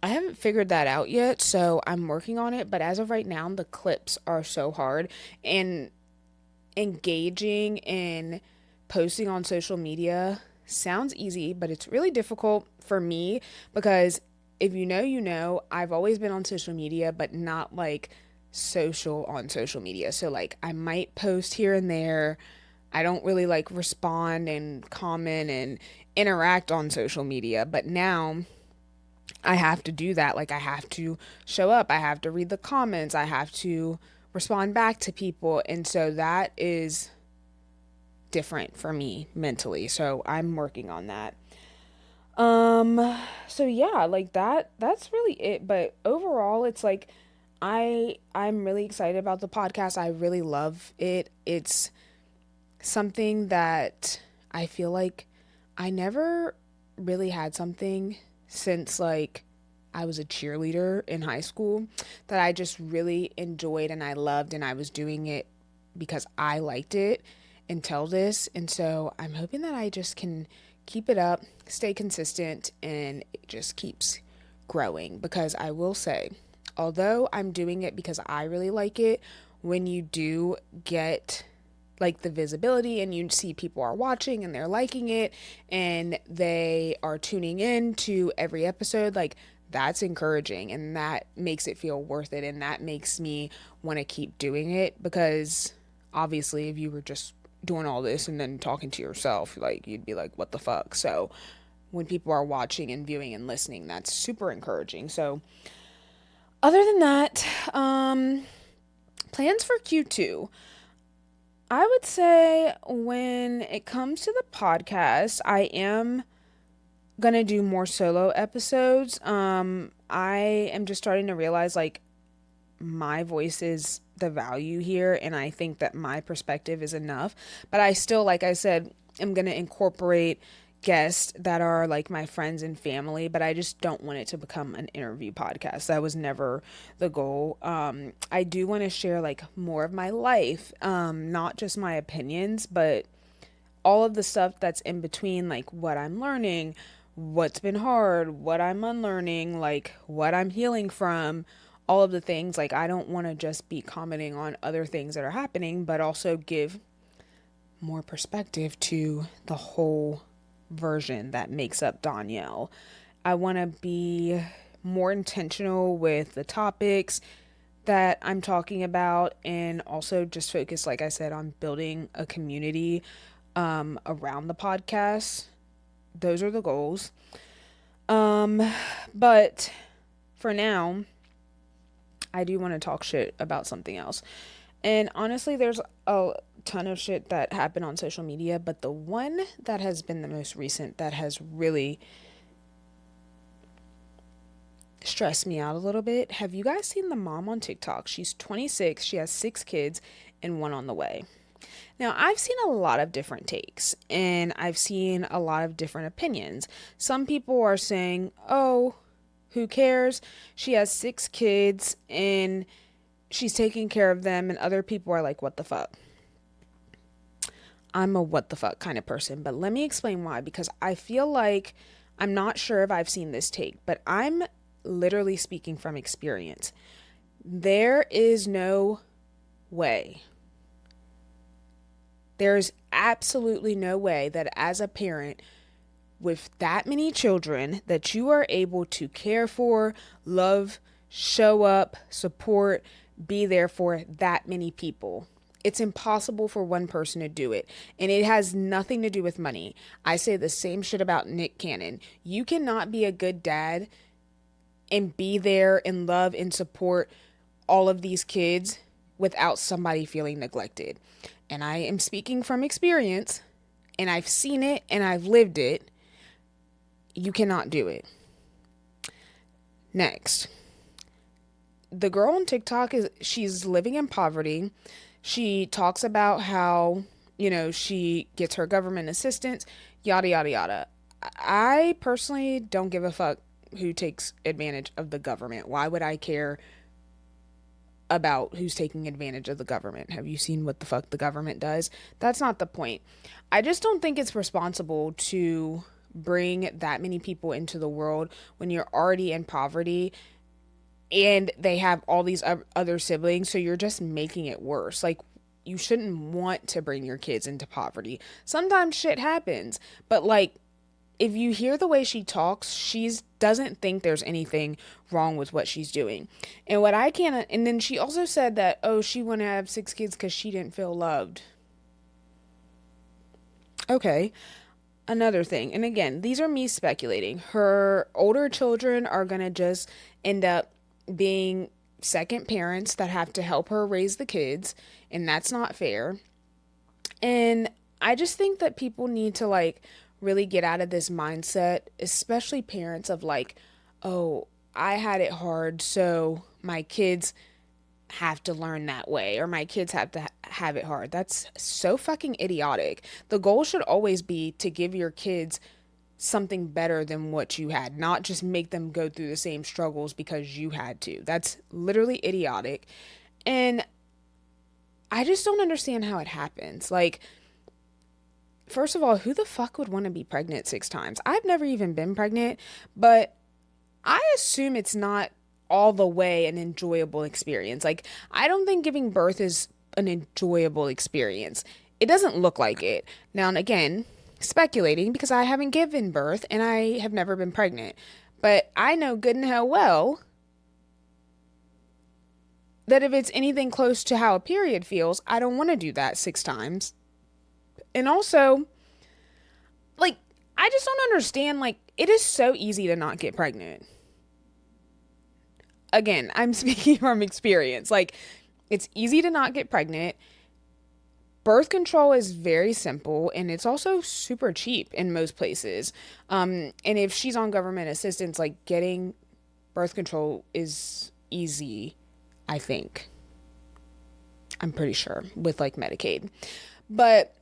I haven't figured that out yet. So I'm working on it. But as of right now, the clips are so hard. And engaging in posting on social media sounds easy, but it's really difficult for me because if you know, you know, I've always been on social media, but not like social on social media. So, like, I might post here and there. I don't really like respond and comment and interact on social media, but now I have to do that. Like, I have to show up, I have to read the comments, I have to respond back to people. And so that is different for me mentally. So I'm working on that. So yeah, like that's really it. But overall it's like I'm really excited about the podcast. I really love it. It's something that I feel like I never really had something since like I was a cheerleader in high school that I just really enjoyed and I loved, and I was doing it because I liked it until this. And so I'm hoping that I just can keep it up, stay consistent, and it just keeps growing. Because I will say, although I'm doing it because I really like it, when you do get like the visibility and you see people are watching and they're liking it and they are tuning in to every episode, like that's encouraging and that makes it feel worth it, and that makes me want to keep doing it. Because obviously if you were just doing all this and then talking to yourself, like you'd be like, what the fuck? So when people are watching and viewing and listening, that's super encouraging. So other than that, plans for Q2. I would say when it comes to the podcast, I am gonna do more solo episodes. I am just starting to realize like my voice is the value here, and I think that my perspective is enough. But I still, like I said, am gonna incorporate guests that are like my friends and family, but I just don't want it to become an interview podcast. That was never the goal. I do want to share like more of my life, not just my opinions, but all of the stuff that's in between, like what I'm learning, what's been hard, what I'm unlearning, like what I'm healing from, all of the things. Like, I don't want to just be commenting on other things that are happening, but also give more perspective to the whole version that makes up Donyelle. I want to be more intentional with the topics that I'm talking about, and also just focus, like I said, on building a community around the podcast. Those are the goals. But for now, I do want to talk shit about something else. And honestly, there's a ton of shit that happened on social media, but the one that has been the most recent that has really stressed me out a little bit. Have you guys seen the mom on TikTok? She's 26, she has 6 kids and one on the way. Now, I've seen a lot of different takes and I've seen a lot of different opinions. Some people are saying, oh, who cares? She has 6 kids and she's taking care of them. And other people are like, what the fuck? I'm a what the fuck kind of person. But let me explain why. Because I feel like, I'm not sure if I've seen this take, but I'm literally speaking from experience. There is no way. There's absolutely no way that as a parent with that many children that you are able to care for, love, show up, support, be there for that many people. It's impossible for one person to do it. And it has nothing to do with money. I say the same shit about Nick Cannon. You cannot be a good dad and be there and love and support all of these kids without somebody feeling neglected. And I am speaking from experience, and I've seen it and I've lived it. You cannot do it. Next. The girl on TikTok she's living in poverty. She talks about how, she gets her government assistance, yada, yada, yada. I personally don't give a fuck who takes advantage of the government. Why would I care about who's taking advantage of the government. Have you seen what the fuck the government does? That's not the point. I just don't think it's responsible to bring that many people into the world when you're already in poverty and they have all these other siblings, so you're just making it worse. Like, you shouldn't want to bring your kids into poverty. Sometimes shit happens, but like, if you hear the way she talks, she's doesn't think there's anything wrong with what she's doing. And what I can't, and then she also said that, oh, she wanted to have 6 kids because she didn't feel loved. Okay, another thing, and again, these are me speculating. Her older children are gonna just end up being second parents that have to help her raise the kids, and that's not fair. And I just think that people need to like really get out of this mindset, especially parents of like, oh, I had it hard, so my kids have to learn that way, or my kids have to have it hard. That's so fucking idiotic. The goal should always be to give your kids something better than what you had, not just make them go through the same struggles because you had to. That's literally idiotic. And I just don't understand how it happens. Like, first of all, who the fuck would want to be pregnant 6 times? I've never even been pregnant, but I assume it's not all the way an enjoyable experience. Like, I don't think giving birth is an enjoyable experience. It doesn't look like it. Now, and again, speculating because I haven't given birth and I have never been pregnant. But I know good and hell well that if it's anything close to how a period feels, I don't want to do that 6 times. And also, like, I just don't understand, like, it is so easy to not get pregnant. Again, I'm speaking from experience. Like, it's easy to not get pregnant. Birth control is very simple, and it's also super cheap in most places. And if she's on government assistance, like, getting birth control is easy, I think. I'm pretty sure, with like Medicaid. But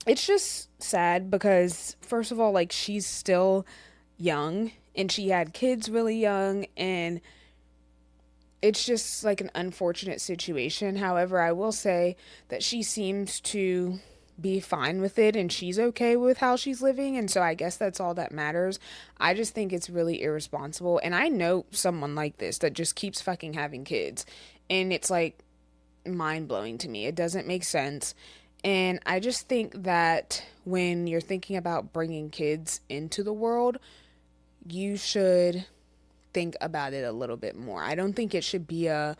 it's just sad because, first of all, like, she's still young and she had kids really young, and it's just like an unfortunate situation. However, I will say that she seems to be fine with it and she's okay with how she's living, and so I guess that's all that matters. I just think it's really irresponsible, and I know someone like this that just keeps fucking having kids, and it's like mind-blowing to me. It doesn't make sense. And I just think that when you're thinking about bringing kids into the world, you should think about it a little bit more. I don't think it should be a,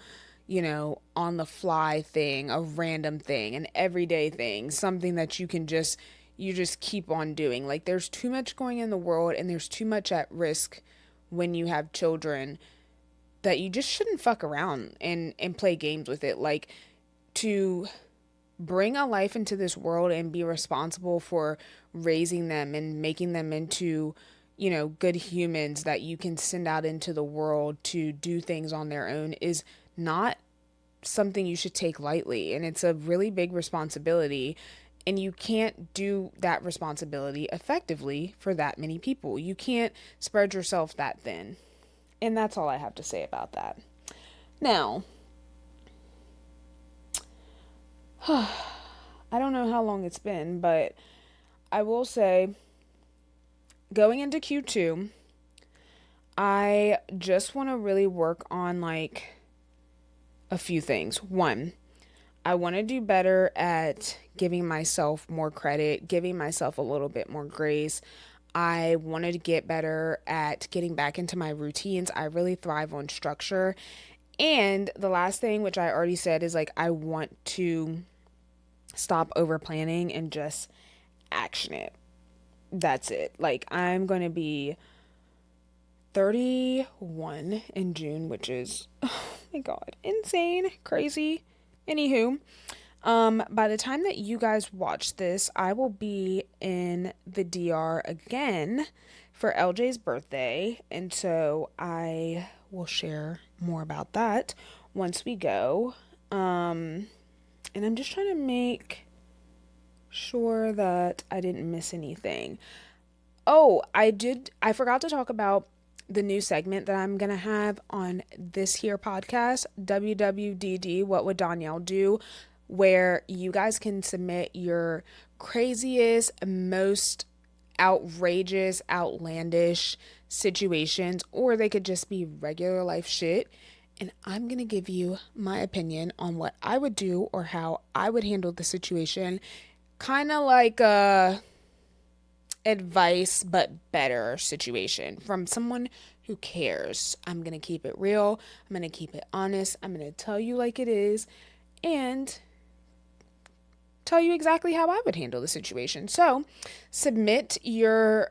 on the fly thing, a random thing, an everyday thing, something that you just keep on doing. Like, there's too much going in the world and there's too much at risk when you have children that you just shouldn't fuck around and play games with it. Like, to bring a life into this world and be responsible for raising them and making them into, good humans that you can send out into the world to do things on their own is not something you should take lightly. And it's a really big responsibility. And you can't do that responsibility effectively for that many people. You can't spread yourself that thin. And that's all I have to say about that. Now, I don't know how long it's been, but I will say, going into Q2, I just want to really work on like a few things. One, I want to do better at giving myself more credit, giving myself a little bit more grace. I wanted to get better at getting back into my routines. I really thrive on structure. And the last thing, which I already said, is like I want to stop over planning and just action it. That's it. Like, I'm going to be 31 in June, which is, oh my God, insane, crazy. Anywho, by the time that you guys watch this, I will be in the DR again for LJ's birthday. And so I will share more about that once we go. And I'm just trying to make sure that I didn't miss anything. Oh, I forgot to talk about the new segment that I'm going to have on this here podcast, WWDD, What Would Donyelle Do, where you guys can submit your craziest, most outrageous, outlandish situations, or they could just be regular life shit. And I'm going to give you my opinion on what I would do or how I would handle the situation. Kind of like a advice but better situation from someone who cares. I'm going to keep it real. I'm going to keep it honest. I'm going to tell you like it is and tell you exactly how I would handle the situation. So, submit your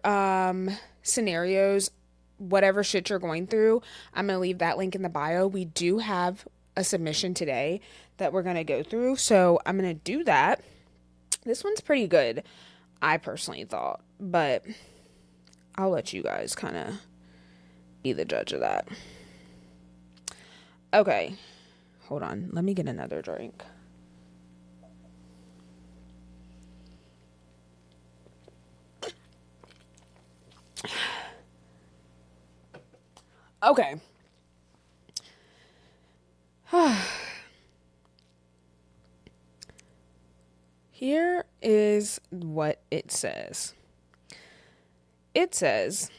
scenarios, whatever shit you're going through. I'm going to leave that link in the bio. We do have a submission today that we're going to go through. So, I'm going to do that. This one's pretty good, I personally thought, but I'll let you guys kind of be the judge of that. Okay, hold on. Let me get another drink. Okay. Here is what it says. It says,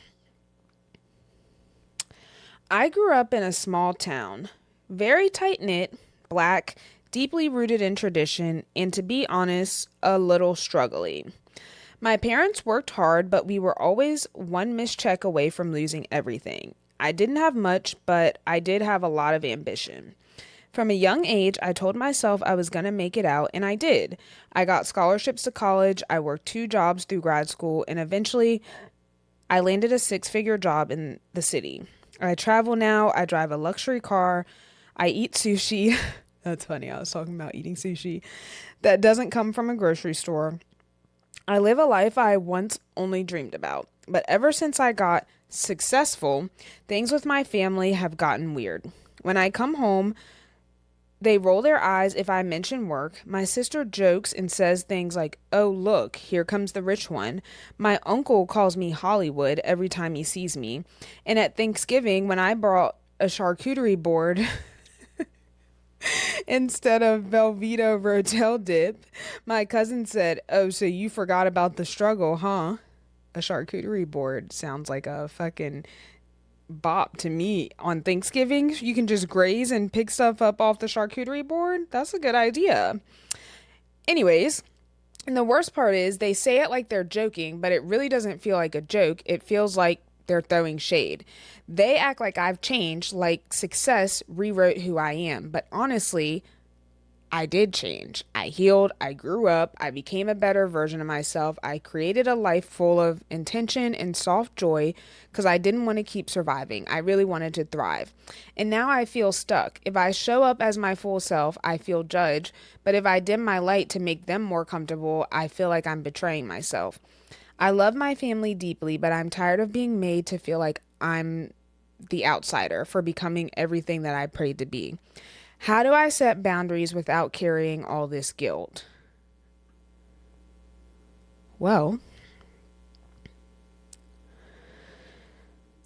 I grew up in a small town, very tight-knit, black, deeply rooted in tradition, and to be honest, a little struggling. My parents worked hard, but we were always one missed check away from losing everything. I didn't have much, but I did have a lot of ambition. From a young age, I told myself I was going to make it out, and I did. I got scholarships to college, I worked 2 jobs through grad school, and eventually I landed a 6-figure job in the city. I travel now, I drive a luxury car, I eat sushi. That's funny, I was talking about eating sushi. That doesn't come from a grocery store. I live a life I once only dreamed about. But ever since I got successful, things with my family have gotten weird. When I come home, they roll their eyes if I mention work. My sister jokes and says things like, oh, look, here comes the rich one. My uncle calls me Hollywood every time he sees me. And at Thanksgiving, when I brought a charcuterie board instead of Velveeta Rotel dip, my cousin said, oh, so you forgot about the struggle, huh? A charcuterie board sounds like a fucking bop to me. On Thanksgiving, you can just graze and pick stuff up off the charcuterie board. That's a good idea. Anyways, and the worst part is they say it like they're joking, but it really doesn't feel like a joke. It feels like they're throwing shade. They act like I've changed, like success rewrote who I am. But honestly, I did change. I healed. I grew up. I became a better version of myself. I created a life full of intention and soft joy because I didn't want to keep surviving. I really wanted to thrive. And now I feel stuck. If I show up as my full self, I feel judged. But if I dim my light to make them more comfortable, I feel like I'm betraying myself. I love my family deeply, but I'm tired of being made to feel like I'm the outsider for becoming everything that I prayed to be. How do I set boundaries without carrying all this guilt? Well,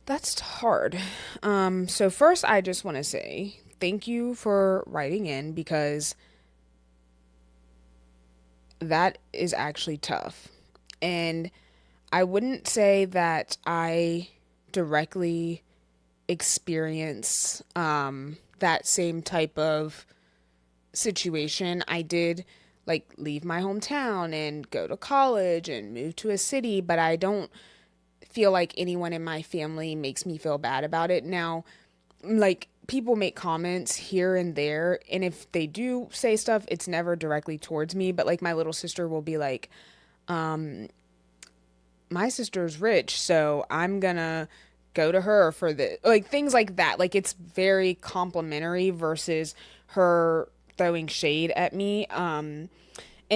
that's hard. So first I just want to say thank you for writing in because that is actually tough. And I wouldn't say that I directly experience that same type of situation. I did like leave my hometown and go to college and move to a city, but I don't feel like anyone in my family makes me feel bad about it. Now, like people make comments here and there, and if they do say stuff, it's never directly towards me, but like my little sister will be like, my sister's rich, so I'm gonna go to her for the like things like that. Like it's very complimentary versus her throwing shade at me. And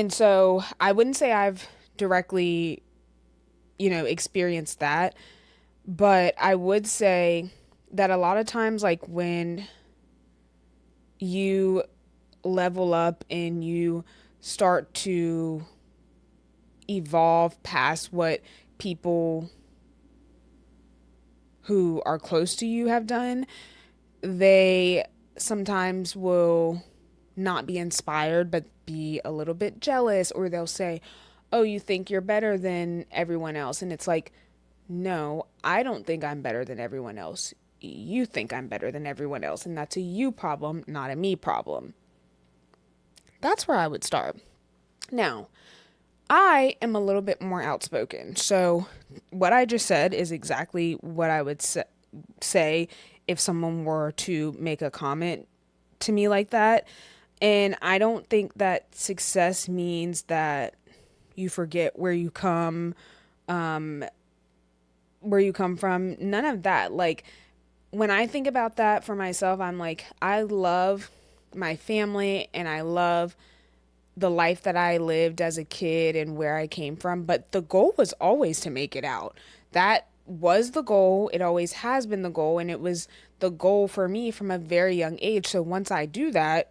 so I wouldn't say I've directly, experienced that, but I would say that a lot of times, like when you level up and you start to evolve past what people who are close to you have done, they sometimes will not be inspired but be a little bit jealous, or they'll say, "Oh, you think you're better than everyone else." And it's like, "No, I don't think I'm better than everyone else. You think I'm better than everyone else, and that's a you problem, not a me problem." That's where I would start. Now, I am a little bit more outspoken. So, what I just said is exactly what I would say if someone were to make a comment to me like that. And I don't think that success means that you forget where you come from. None of that. Like, when I think about that for myself, I'm like, I love my family and I love the life that I lived as a kid and where I came from, but the goal was always to make it out. That was the goal. It always has been the goal, and it was the goal for me from a very young age. So once I do that,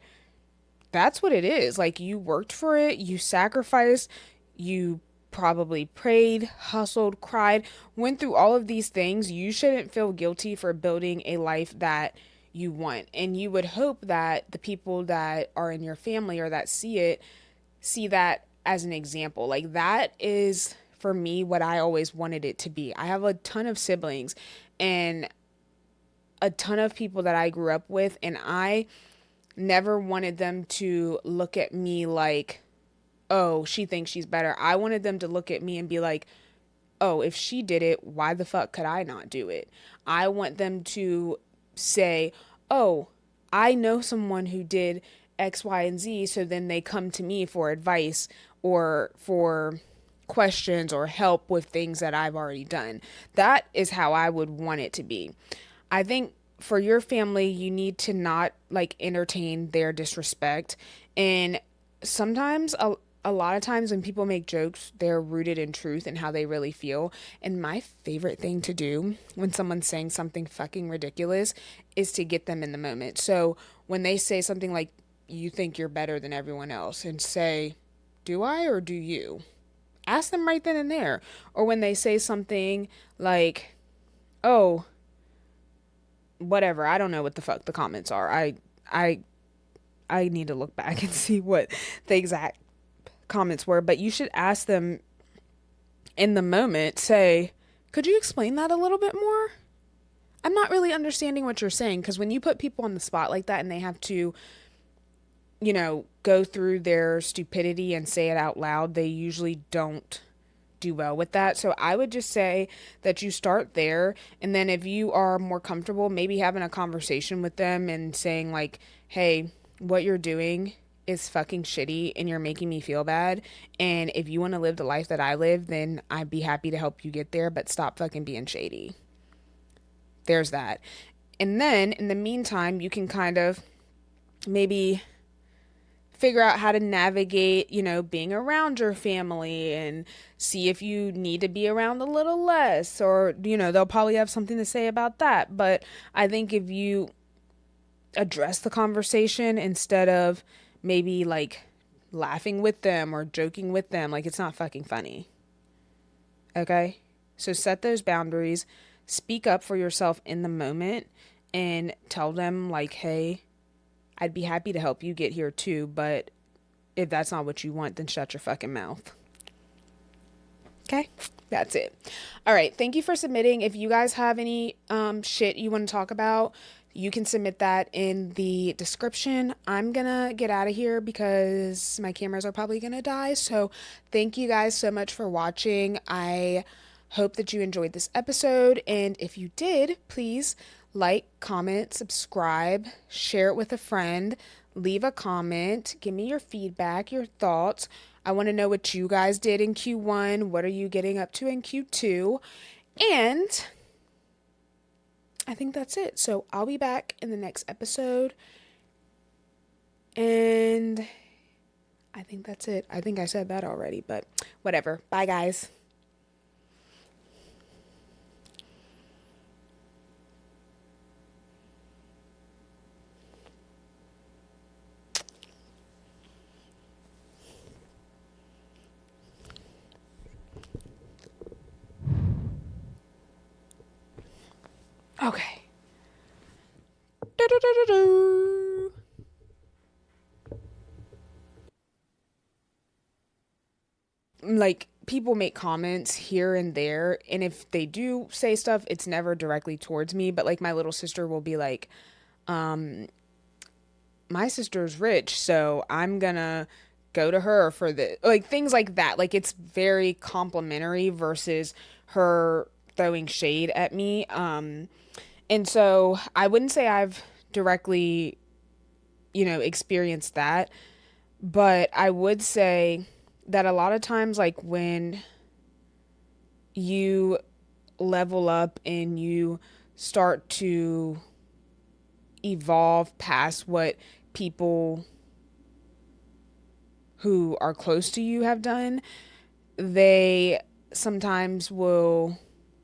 that's what it is. Like, you worked for it, you sacrificed, you probably prayed, hustled, cried, went through all of these things. You shouldn't feel guilty for building a life that you want. And you would hope that the people that are in your family or that see that as an example. Like, that is for me what I always wanted it to be. I have a ton of siblings and a ton of people that I grew up with, and I never wanted them to look at me like, "Oh, she thinks she's better." I wanted them to look at me and be like, "Oh, if she did it, why the fuck could I not do it?" I want them to say, "Oh, I know someone who did X, Y, and Z," so then they come to me for advice or for questions or help with things that I've already done. That is how I would want it to be. I think for your family, you need to not like entertain their disrespect. And sometimes, a lot of times when people make jokes, they're rooted in truth and how they really feel. And my favorite thing to do when someone's saying something fucking ridiculous is to get them in the moment. So when they say something like, "You think you're better than everyone else," and say, "Do I or do you?" Ask them right then and there. Or when they say something like, "Oh, whatever, I don't know what the fuck the comments are. I I need to look back and see what the exact comments were, but you should ask them in the moment, say, "Could you explain that a little bit more? I'm not really understanding what you're saying." Because when you put people on the spot like that and they have to, go through their stupidity and say it out loud, they usually don't do well with that. So I would just say that you start there, and then if you are more comfortable, maybe having a conversation with them and saying like, "Hey, what you're doing is fucking shitty and you're making me feel bad, and if you want to live the life that I live, then I'd be happy to help you get there, but stop fucking being shady." There's that. And then in the meantime, you can kind of maybe figure out how to navigate, being around your family, and see if you need to be around a little less, or, they'll probably have something to say about that. But I think if you address the conversation instead of maybe like laughing with them or joking with them, like, it's not fucking funny. Okay? So set those boundaries, speak up for yourself in the moment, and tell them like, "Hey, I'd be happy to help you get here too, but if that's not what you want, then shut your fucking mouth." Okay? That's it. All right. Thank you for submitting. If you guys have any shit you want to talk about, you can submit that in the description. I'm going to get out of here because my cameras are probably going to die. So thank you guys so much for watching. I hope that you enjoyed this episode. And if you did, please like, comment, subscribe, share it with a friend, leave a comment, give me your feedback, your thoughts. I want to know what you guys did in Q1. What are you getting up to in Q2? And I think that's it. So I'll be back in the next episode. And I think that's it. I think I said that already, but whatever. Bye, guys. Okay. Do-do-do-do-do. Like, people make comments here and there, and if they do say stuff, it's never directly towards me, but like my little sister will be like, my sister's rich, so I'm gonna go to her for the, like, things like that. Like, it's very complimentary versus her throwing shade at me. And so I wouldn't say I've directly, experienced that, but I would say that a lot of times, like, when you level up and you start to evolve past what people who are close to you have done, they sometimes will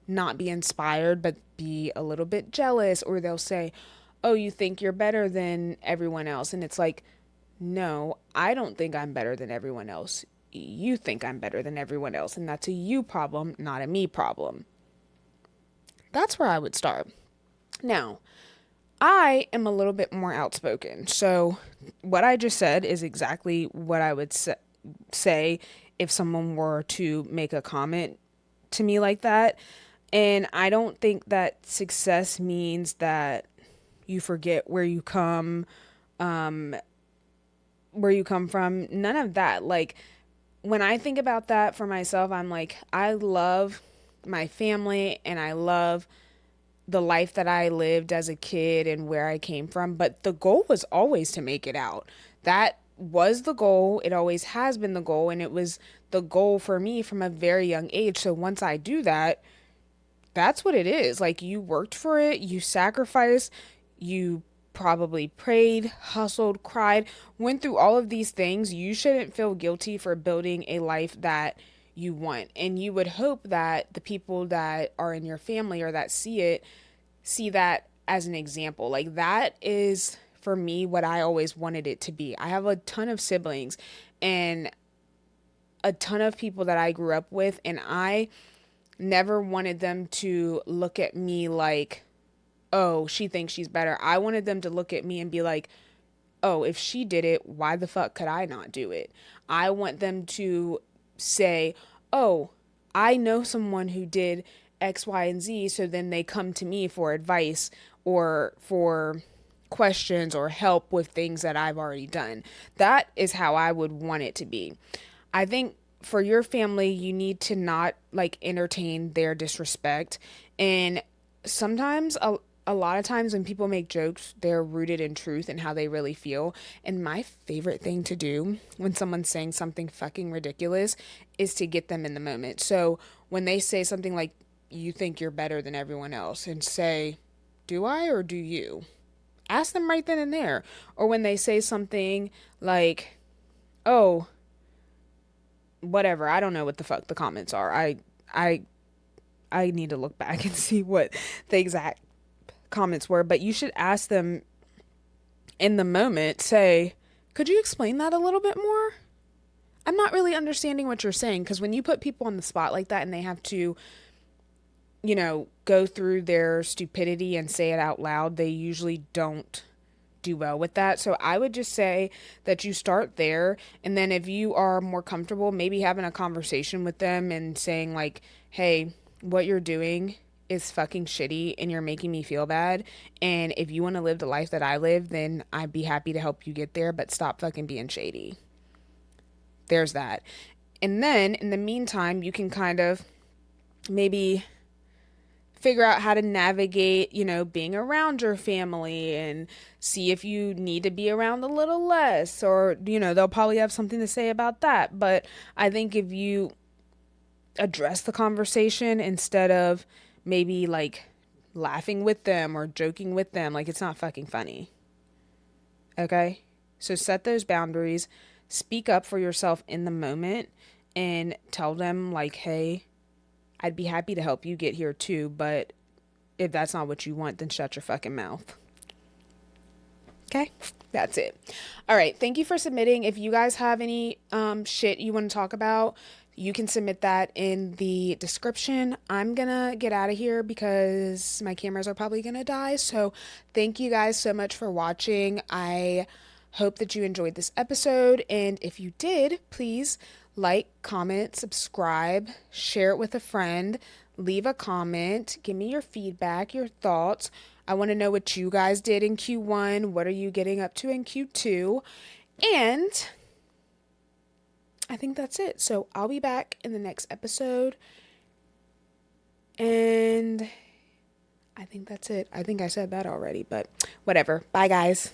not be inspired but be a little bit jealous, or they'll say, "Oh, you think you're better than everyone else." And it's like, "No, I don't think I'm better than everyone else. You think I'm better than everyone else, and that's a you problem, not a me problem." That's where I would start. Now, I am a little bit more outspoken. So, what I just said is exactly what I would say if someone were to make a comment to me like that. And I don't think that success means that you forget where you come from. None of that. Like, when I think about that for myself, I'm like, I love my family and I love the life that I lived as a kid and where I came from, but the goal was always to make it out. That was the goal. It always has been the goal, and it was the goal for me from a very young age. So once I do that, that's what it is. Like, you worked for it, you sacrificed, you probably prayed, hustled, cried, went through all of these things. You shouldn't feel guilty for building a life that you want. And you would hope that the people that are in your family or that see that as an example. Like, that is for me what I always wanted it to be. I have a ton of siblings and a ton of people that I grew up with, and I never wanted them to look at me like, "Oh, she thinks she's better." I wanted them to look at me and be like, "Oh, if she did it, why the fuck could I not do it?" I want them to say, "Oh, I know someone who did X, Y, and Z," so then they come to me for advice or for questions or help with things that I've already done. That is how I would want it to be. I think for your family, you need to not like entertain their disrespect. And sometimes, a lot of times when people make jokes, they're rooted in truth and how they really feel. And my favorite thing to do when someone's saying something fucking ridiculous is to get them in the moment. So when they say something like, "You think you're better than everyone else," and say, "Do I or do you?" Ask them right then and there. Or when they say something like, "Oh, whatever, I don't know what the fuck the comments are. I I need to look back and see what the exact comments were, but you should ask them in the moment, say, "Could you explain that a little bit more? I'm not really understanding what you're saying." Because when you put people on the spot like that and they have to, go through their stupidity and say it out loud, they usually don't do well with that. So I would just say that you start there, and then if you are more comfortable, maybe having a conversation with them and saying like, "Hey, what you're doing is fucking shitty and you're making me feel bad, and if you want to live the life that I live, then I'd be happy to help you get there, but stop fucking being shady." There's that. And then in the meantime, you can kind of maybe figure out how to navigate, being around your family, and see if you need to be around a little less, or, they'll probably have something to say about that. But I think if you address the conversation instead of maybe like laughing with them or joking with them, like, it's not fucking funny. Okay? So set those boundaries, speak up for yourself in the moment, and tell them, like, "Hey, I'd be happy to help you get here too, but if that's not what you want, then shut your fucking mouth." Okay? That's it. All right. Thank you for submitting. If you guys have any shit you want to talk about, You can submit that in the description. I'm gonna get out of here because my cameras are probably gonna die. So thank you guys so much for watching. I hope that you enjoyed this episode, and if you did, please like, comment, subscribe, share it with a friend, leave a comment, give me your feedback, your thoughts. I want to know what you guys did in Q1. What are you getting up to in Q2? And I think that's it. So I'll be back in the next episode. And I think that's it. I think I said that already, but whatever. Bye, guys.